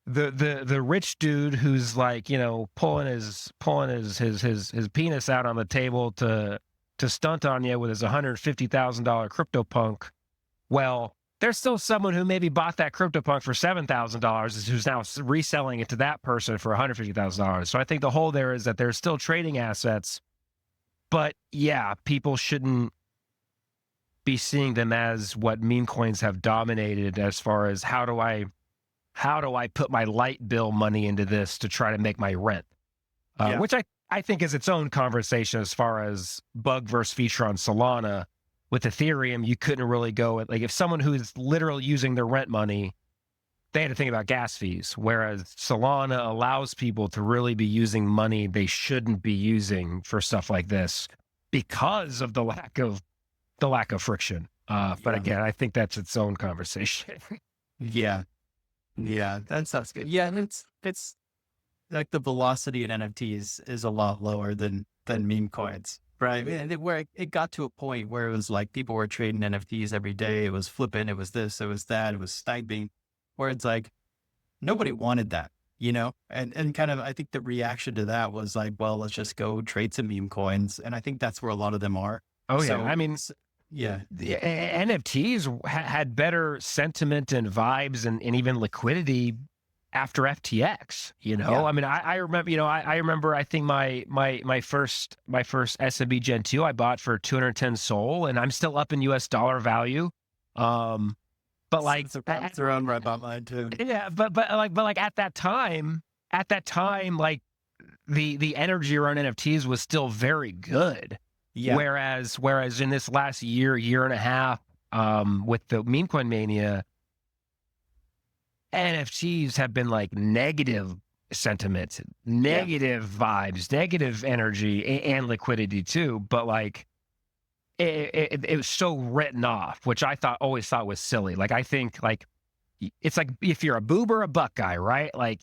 the rich dude who's like pulling his penis out on the table to stunt on you with his $150,000 CryptoPunk. Well, there's still someone who maybe bought that CryptoPunk for $7,000 who's now reselling it to that person for $150,000. So I think the whole there is that they're still trading assets, but yeah, people shouldn't be seeing them as what meme coins have dominated as far as how do I put my light bill money into this to try to make my rent, which I think is its own conversation as far as bug versus feature on Solana. With Ethereum, you couldn't really go with, like, if someone who's literally using their rent money, they had to think about gas fees, whereas Solana allows people to really be using money they shouldn't be using for stuff like this because of the lack of friction. But again, I think that's its own conversation. Yeah, that sounds good. Yeah, and it's like the velocity in NFTs is a lot lower than meme coins. Right. Where it got to a point where it was like people were trading NFTs every day. It was flipping. It was this, it was that, it was sniping, where it's like, nobody wanted that, and kind of, I think the reaction to that was like, well, let's just go trade some meme coins. And I think that's where a lot of them are. Oh, yeah. I mean, yeah, the NFTs had better sentiment and vibes and even liquidity after FTX, I mean, I remember, I remember, I think my first SMB Gen 2, I bought for 210 Sol, and I'm still up in US dollar value. But like, it's around where I bought mine too. Yeah. But like at that time, at that time, like the energy around NFTs was still very good. Yeah. Whereas in this last year and a half, with the meme coin mania, NFTs have been like negative sentiment, negative vibes, negative energy, and liquidity too. But like it was so written off, which I always thought was silly. Like I think like it's like if you're a boob or a buck guy, right? Like,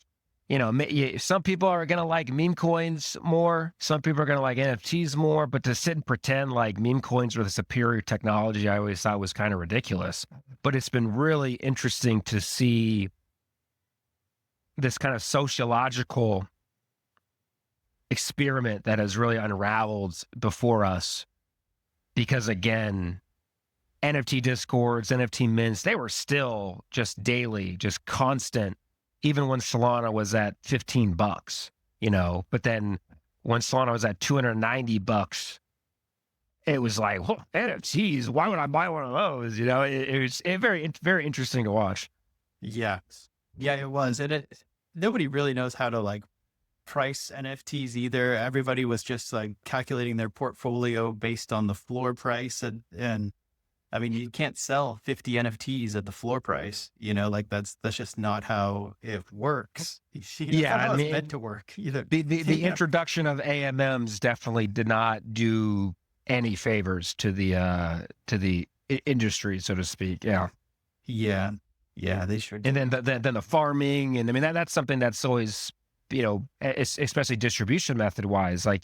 you know, some people are going to like meme coins more. Some people are going to like NFTs more. But to sit and pretend like meme coins were the superior technology, I always thought was kind of ridiculous. But it's been really interesting to see this kind of sociological experiment that has really unraveled before us. Because again, NFT discords, NFT mints, they were still just daily, just constant, even when Solana was at $15, you know. But then when Solana was at $290, it was like, well, NFTs, why would I buy one of those? You know, it was very, very interesting to watch. Yeah. Yeah, it was. And nobody really knows how to like price NFTs either. Everybody was just like calculating their portfolio based on the floor price. And I mean, you can't sell 50 NFTs at the floor price, you know, like that's just not how it works. Yeah, I mean, it's meant to work either. The introduction of AMMs definitely did not do any favors to the industry, so to speak. Yeah. Yeah, they sure did. And then the farming, and I mean that's something that's always, you know, especially distribution method wise, like,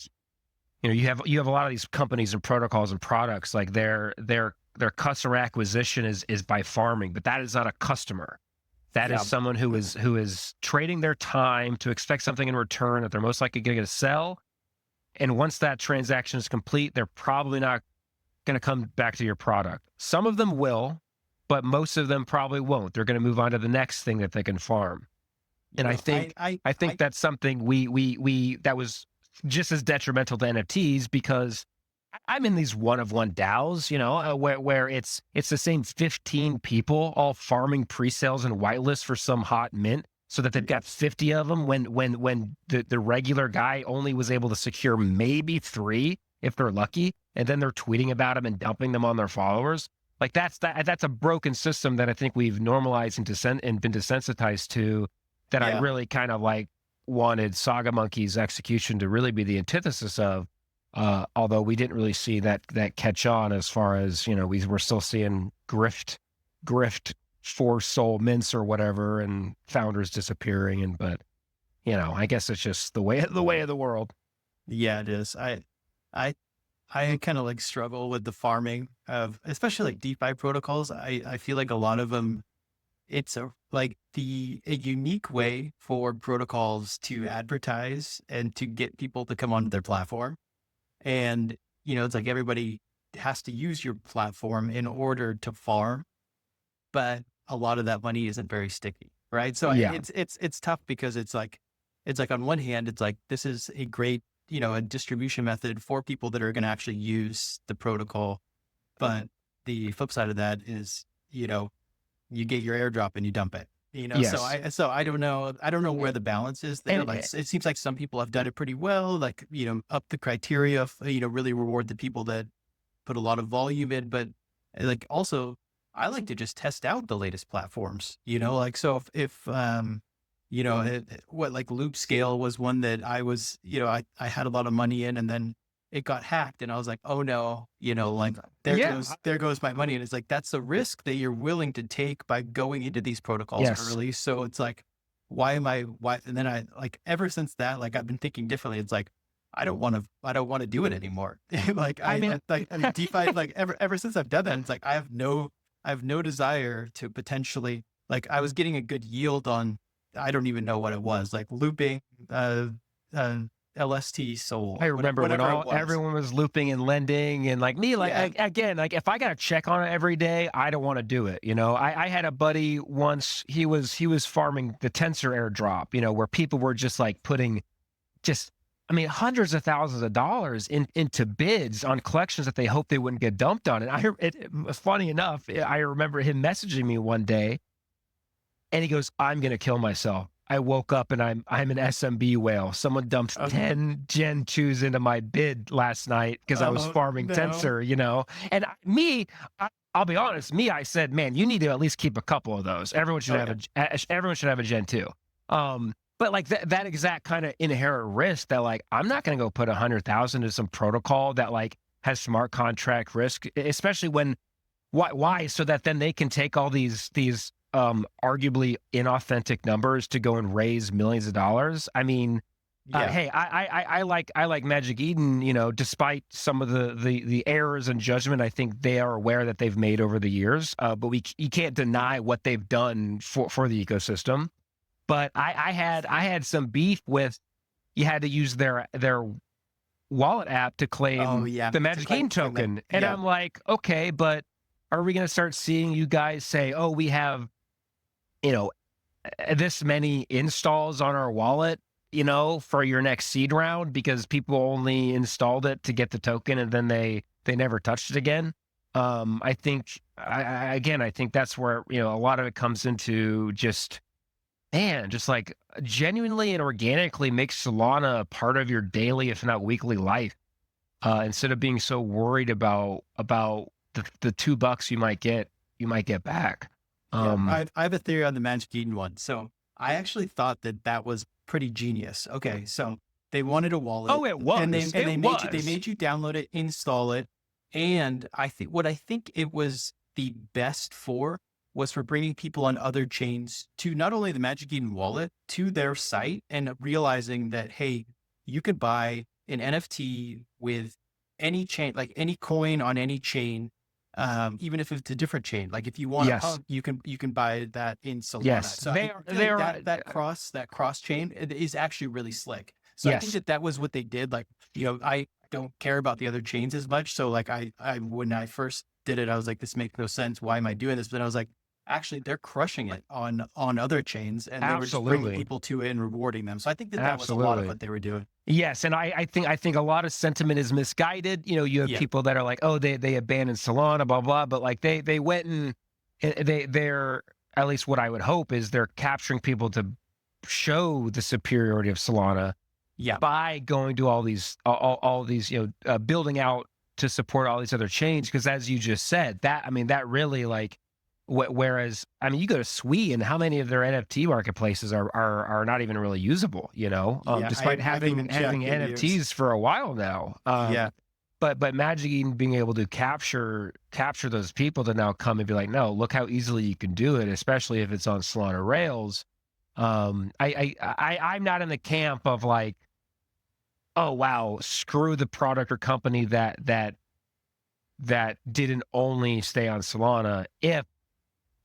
you know, you have a lot of these companies and protocols and products, like their customer acquisition is by farming, but that is not a customer. That is someone who is trading their time to expect something in return that they're most likely going to sell. And once that transaction is complete, they're probably not going to come back to your product. Some of them will, but most of them probably won't. They're going to move on to the next thing that they can farm. And I think that's something we that was just as detrimental to NFTs, because I'm in these one-of-one DAOs, you know, where it's the same 15 people all farming pre-sales and whitelists for some hot mint, so that they've got 50 of them when the regular guy only was able to secure maybe 3 if they're lucky, and then they're tweeting about them and dumping them on their followers. Like that's a broken system that I think we've normalized and been desensitized to, that I really kind of like wanted Saga Monkes' execution to really be the antithesis of. Although we didn't really see that catch on, as far as, you know, we're still seeing grift for soul mints or whatever, and founders disappearing. But you know, I guess it's just the way of the world. Yeah, it is. I kind of like struggle with the farming of, especially like DeFi protocols. I feel like a lot of them, it's a unique way for protocols to advertise and to get people to come onto their platform. And, you know, it's like everybody has to use your platform in order to farm, but a lot of that money isn't very sticky, right? So it's tough, because it's like on one hand, it's like, this is a great, you know, a distribution method for people that are going to actually use the protocol. But the flip side of that is, you know, you get your airdrop and you dump it. You know, so I don't know where the balance is there. Like, it seems like some people have done it pretty well, like, you know, up the criteria, you know, really reward the people that put a lot of volume in. But like, also, I like to just test out the latest platforms, you know, like, so if you know, like Loop Scale was one that I was, you know, I had a lot of money in, and then it got hacked, and I was like, oh no, you know, like there goes my money. And it's like, that's a risk that you're willing to take by going into these protocols early. So it's like, why? And then I, like, ever since that, like, I've been thinking differently. It's like, I don't want to do it anymore. Like, I mean, DeFi, like ever since I've done that, it's like, I have no desire to potentially, like, I was getting a good yield on, I don't even know what it was, like looping, LST Soul. I remember when everyone was looping and lending, and like me, like again, like if I got a check on it every day, I don't want to do it. You know, I had a buddy once, he was farming the Tensor airdrop, you know, where people were just like putting hundreds of thousands of dollars into bids on collections that they hoped they wouldn't get dumped on. And funny enough, I remember him messaging me one day, and he goes, I'm going to kill myself. I woke up and I'm an SMB whale. Someone dumped 10 Gen 2s into my bid last night because I was farming Tensor, you know. And I'll be honest, I said, man, you need to at least keep a couple of those. Everyone should everyone should have a Gen 2. But like that exact kind of inherent risk that like I'm not going to go put 100,000 into some protocol that like has smart contract risk, especially when why? So that then they can take all these arguably inauthentic numbers to go and raise millions of dollars. I mean, hey, I like Magic Eden, you know, despite some of the errors and judgment I think they are aware that they've made over the years. But you can't deny what they've done for the ecosystem. But I had some beef with, you had to use their wallet app to claim the Magic Eden token. And I'm like, okay, but are we going to start seeing you guys say, oh, we have, you know, this many installs on our wallet, you know, for your next seed round because people only installed it to get the token and then they never touched it again? I think, I think that's where, you know, a lot of it comes into just like genuinely and organically make Solana a part of your daily, if not weekly life, instead of being so worried about the $2 you might get back. I have a theory on the Magic Eden one. So I actually thought that was pretty genius. Okay, so they wanted a wallet. Oh, it was. And they made you download it, install it, and I think it was the best was for bringing people on other chains to not only the Magic Eden wallet, to their site, and realizing that, hey, you could buy an NFT with any chain, like any coin on any chain, even if it's a different chain. Like if you want a punk, you can buy that in Solana. Yes, so that cross chain is actually really slick. So I think that was what they did. Like, you know, I don't care about the other chains as much. So like I when I first did it, I was like, this makes no sense. Why am I doing this? But I was like, actually, they're crushing it on other chains, and they were just bringing people to it and rewarding them. So I think that was a lot of what they were doing. Yes, and I think a lot of sentiment is misguided. You know, you have people that are like, oh, they abandoned Solana, blah blah, but like they went and they're, at least what I would hope is they're capturing people to show the superiority of Solana. By going to all these you know, building out to support all these other chains, because as you just said, that really like. Whereas, I mean, you go to Sui and how many of their NFT marketplaces are not even really usable, you know, despite having NFTs for a while now. But Magic Eden being able to capture those people to now come and be like, no, look how easily you can do it, especially if it's on Solana rails. I'm not in the camp of like, oh wow, screw the product or company that didn't only stay on Solana if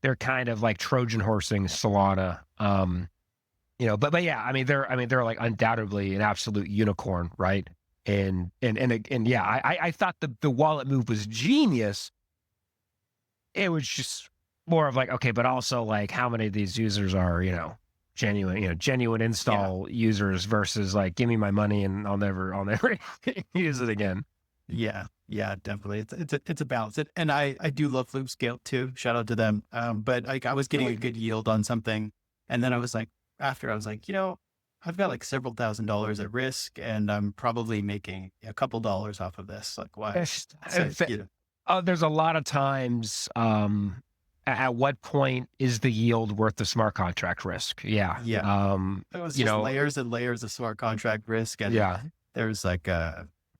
they're kind of like Trojan horsing Solana, you know, but yeah, I mean, they're like undoubtedly an absolute unicorn, right? And yeah, I thought the wallet move was genius. It was just more of like, okay, but also like how many of these users are, you know, genuine install users versus like, give me my money and I'll never use it again. Yeah, definitely. It's a balance. And I do love Loopscale too. Shout out to them. But like I was getting a good yield on something, and then I was like, you know, I've got like several $1,000s at risk, and I'm probably making a couple dollars off of this. Like why? There's a lot of times. At what point is the yield worth the smart contract risk? Yeah. It was just layers and layers of smart contract risk, and there's like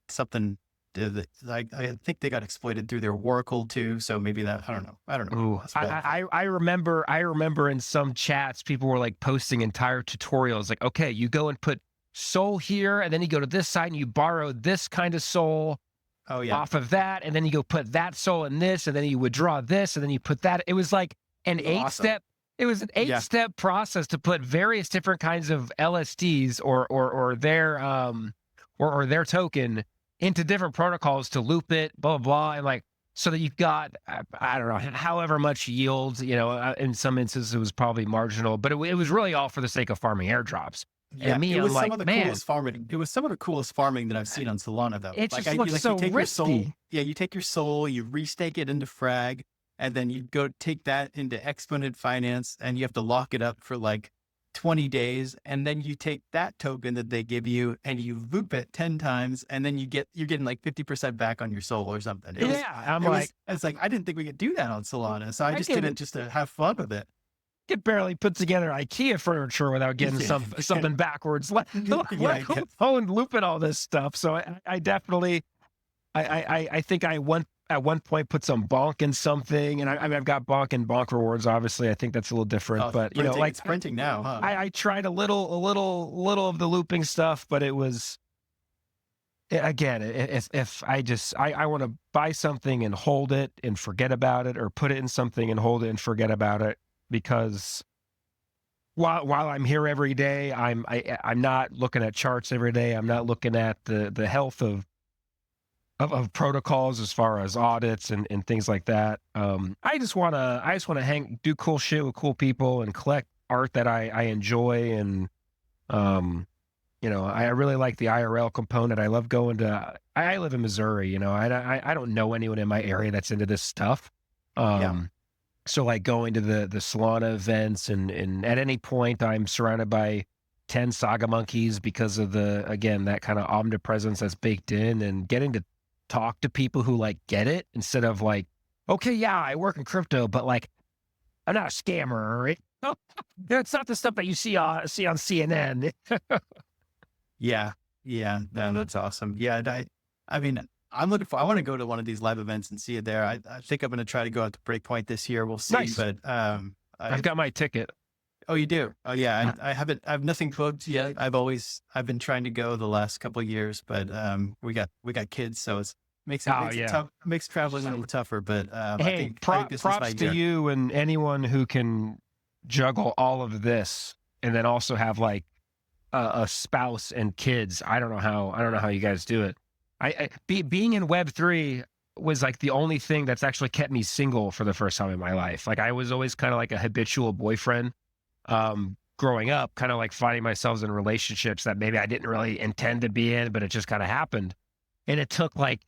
something. I think they got exploited through their Oracle too. So maybe that, I don't know. Ooh, I remember in some chats, people were like posting entire tutorials. Like, okay, you go and put Sol here, and then you go to this side and you borrow this kind of Sol off of that. And then you go put that Sol in this, and then you withdraw this, and then you put that. It was like an eight-step. It was an eight-step process to put various different kinds of LSDs or their token into different protocols to loop it, blah, blah, blah. And like, so that you've got, I don't know, however much yield, you know, in some instances it was probably marginal, but it was really all for the sake of farming airdrops. Yeah, and it was some of the coolest farming. It was some of the coolest farming that I've seen on Solana though. It just looks so risky. You take your Sol, you restake it into Frag, and then you go take that into Exponent Finance, and you have to lock it up for like 20 days, and then you take that token that they give you and you loop it 10 times, and then you're getting like 50% back on your soul or something. It's like, I didn't think we could do that on Solana. So I just did it just to have fun with it. Could barely put together IKEA furniture without getting something backwards. Let alone looping all this stuff. So I definitely, I think I at one point put some bonk in something, and I've got bonk and bonk rewards. Obviously, I think that's a little different, but like it's printing now, huh? I tried a little of the looping stuff, but it was, again, if I want to buy something and hold it and forget about it, or put it in something and hold it and forget about it, because while I'm here every day, I'm not looking at charts every day. I'm not looking at the health of protocols as far as audits and things like that. I just want to do cool shit with cool people and collect art that I enjoy. And, I really like the IRL component. I love going to, I live in Missouri, I don't know anyone in my area that's into this stuff. So like going to the Solana events, and at any point I'm surrounded by 10 Saga Monkeys because of that kind of omnipresence that's baked in, and getting to talk to people who like get it, instead of like, okay, yeah, I work in crypto, but like, I'm not a scammer, right? It's not the stuff that you see on CNN. Yeah. No, that's awesome. Yeah. I mean, I want to go to one of these live events and see it there. I think I'm going to try to go out to Breakpoint this year. We'll see. Nice. But I've got my ticket. Oh, you do? Oh, yeah. I have nothing booked yet. I've been trying to go the last couple of years, but we got kids, so it makes tough, makes traveling a little tougher. But hey, props to you and anyone who can juggle all of this, and then also have like a spouse and kids. I don't know how you guys do it. Being in Web3 was like the only thing that's actually kept me single for the first time in my life. Like I was always kind of like a habitual boyfriend. Growing up, kind of like finding myself in relationships that maybe I didn't really intend to be in, but it just kind of happened. And it took like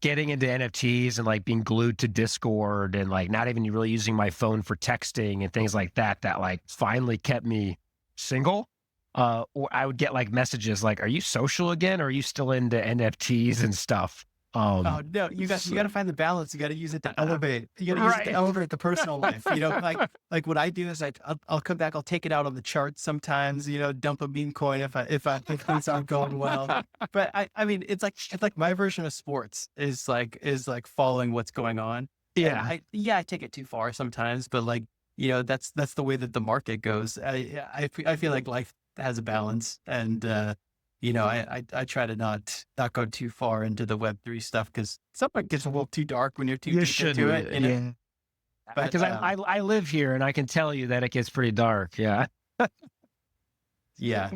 getting into NFTs and like being glued to Discord and like not even really using my phone for texting and things like that like finally kept me single. Or I would get like messages like, are you social again? Or are you still into NFTs and stuff? Oh no, you got to find the balance. You got to use it to elevate. You got to use it to elevate the personal life. Like what I do is I'll come back. I'll take it out on the charts sometimes. Dump a meme coin if things aren't going well. But I mean, it's like my version of sports is like following what's going on. Yeah, I take it too far sometimes, but like that's the way that the market goes. I feel like life has a balance, and I try to not go too far into the Web3 stuff, because something gets a little too dark when you're too deep into it. Yeah. Because I live here, and I can tell you that it gets pretty dark. Yeah. Yeah.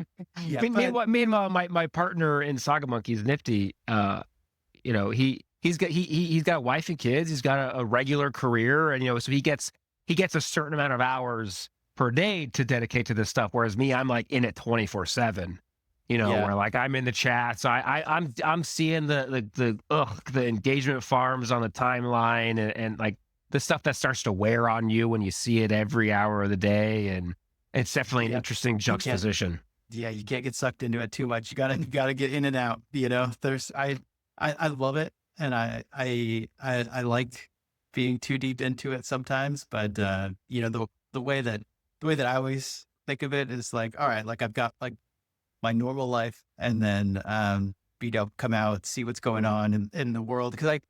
Meanwhile, my partner in Saga Monkes, Nifty, he's got a wife and kids. He's got a regular career, and so he gets a certain amount of hours per day to dedicate to this stuff. Whereas me, I'm like in it 24/7. Where like I'm in the chats, I'm seeing the engagement farms on the timeline, and like the stuff that starts to wear on you when you see it every hour of the day, and it's definitely an interesting juxtaposition. You can't get sucked into it too much. You gotta get in and out. I love it, and I like being too deep into it sometimes. But the way that I always think of it is like, all right, like I've got like my normal life, and then come out, see what's going on in the world, because like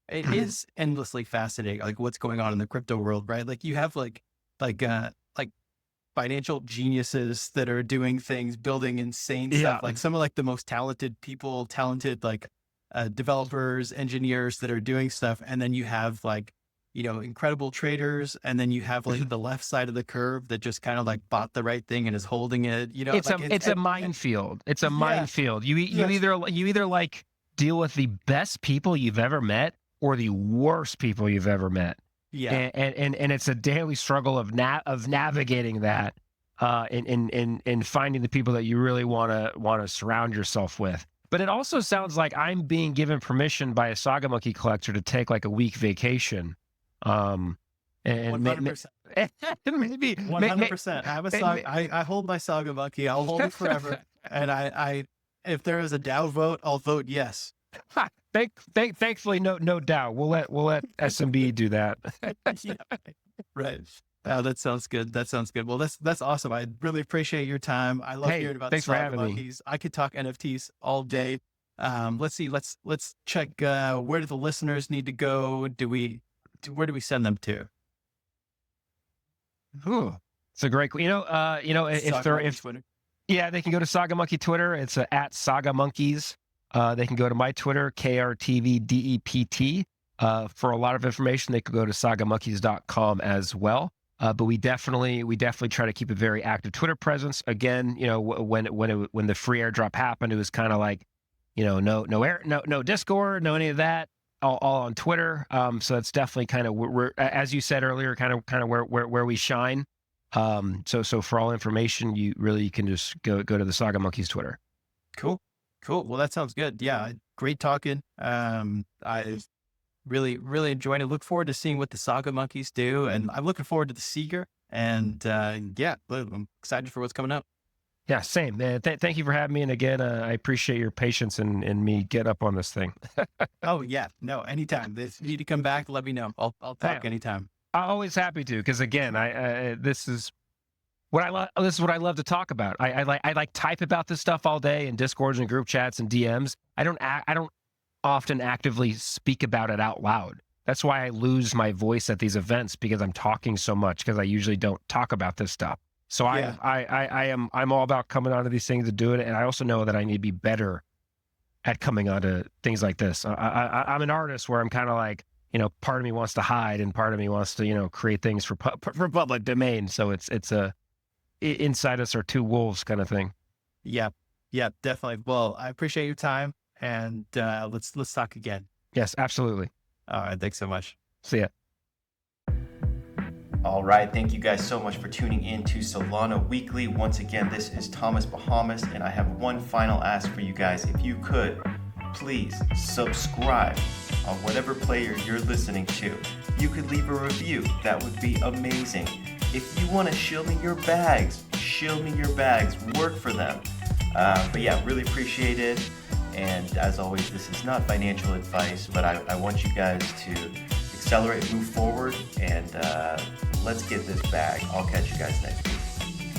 it is endlessly fascinating, like what's going on in the crypto world, right? Like you have like financial geniuses that are doing things, building insane stuff, like some of like the most talented people, like developers, engineers that are doing stuff, and then you have like incredible traders, and then you have like the left side of the curve that just kind of like bought the right thing and is holding it. It's a minefield. It's a minefield. You either like deal with the best people you've ever met or the worst people you've ever met. Yeah, and it's a daily struggle of navigating that, and finding the people that you really want to surround yourself with. But it also sounds like I'm being given permission by a Saga Monkey collector to take like a week vacation. And 100%. maybe 100%. I hold my Saga Monkey. I'll hold it forever. And I if there is a DAO vote, I'll vote yes. Thankfully, no doubt. We'll let SMB do that. Yeah, right. Oh, that sounds good. That sounds good. Well, that's awesome. I really appreciate your time. I love hearing about thanks the for Saga having me. Monkeys. I could talk NFTs all day. Let's see. Let's check. Where do the listeners need to go? Where do we send them to? Ooh, it's a great. If Twitter. Yeah, they can go to Saga Monkey Twitter. It's at Saga Monkeys. They can go to my Twitter, KRTV DEPT. For a lot of information, they could go to sagamonkeys.com as well. But we definitely try to keep a very active Twitter presence. Again, when the free airdrop happened, it was kind of like, no Discord, no any of that, all on Twitter. So it's definitely kind of we're as you said earlier, kind of where we shine. So for all information, you can just go to the Saga Monkeys Twitter. Cool. Well, that sounds good. Yeah, great talking. I've really enjoyed it. Look forward to seeing what the Saga Monkeys do, and I'm looking forward to the Seeker. And yeah, I'm excited for what's coming up. Yeah, same. Thank you for having me. And again, I appreciate your patience and me get up on this thing. Oh yeah, no, anytime. If you need to come back, let me know. I'll talk anytime. I'm always happy to, because again, this is what I love. This is what I love to talk about. I like type about this stuff all day in Discords and group chats and DMs. I don't often actively speak about it out loud. That's why I lose my voice at these events, because I'm talking so much, because I usually don't talk about this stuff. So yeah. I'm all about coming onto these things and doing it. And I also know that I need to be better at coming onto things like this. I'm an artist where I'm kind of like, part of me wants to hide and part of me wants to, create things for public domain. So it's inside us are two wolves kind of thing. Yeah, definitely. Well, I appreciate your time, and let's talk again. Yes, absolutely. All right. Thanks so much. See ya. All right, thank you guys so much for tuning in to Solana Weekly. Once again, this is Thomas Bahamas, and I have one final ask for you guys. If you could, please subscribe on whatever player you're listening to. You could leave a review. That would be amazing. If you want to shill me your bags, work for them. But yeah, really appreciate it. And as always, this is not financial advice, but I want you guys to accelerate, move forward, and let's get this bag. I'll catch you guys next week.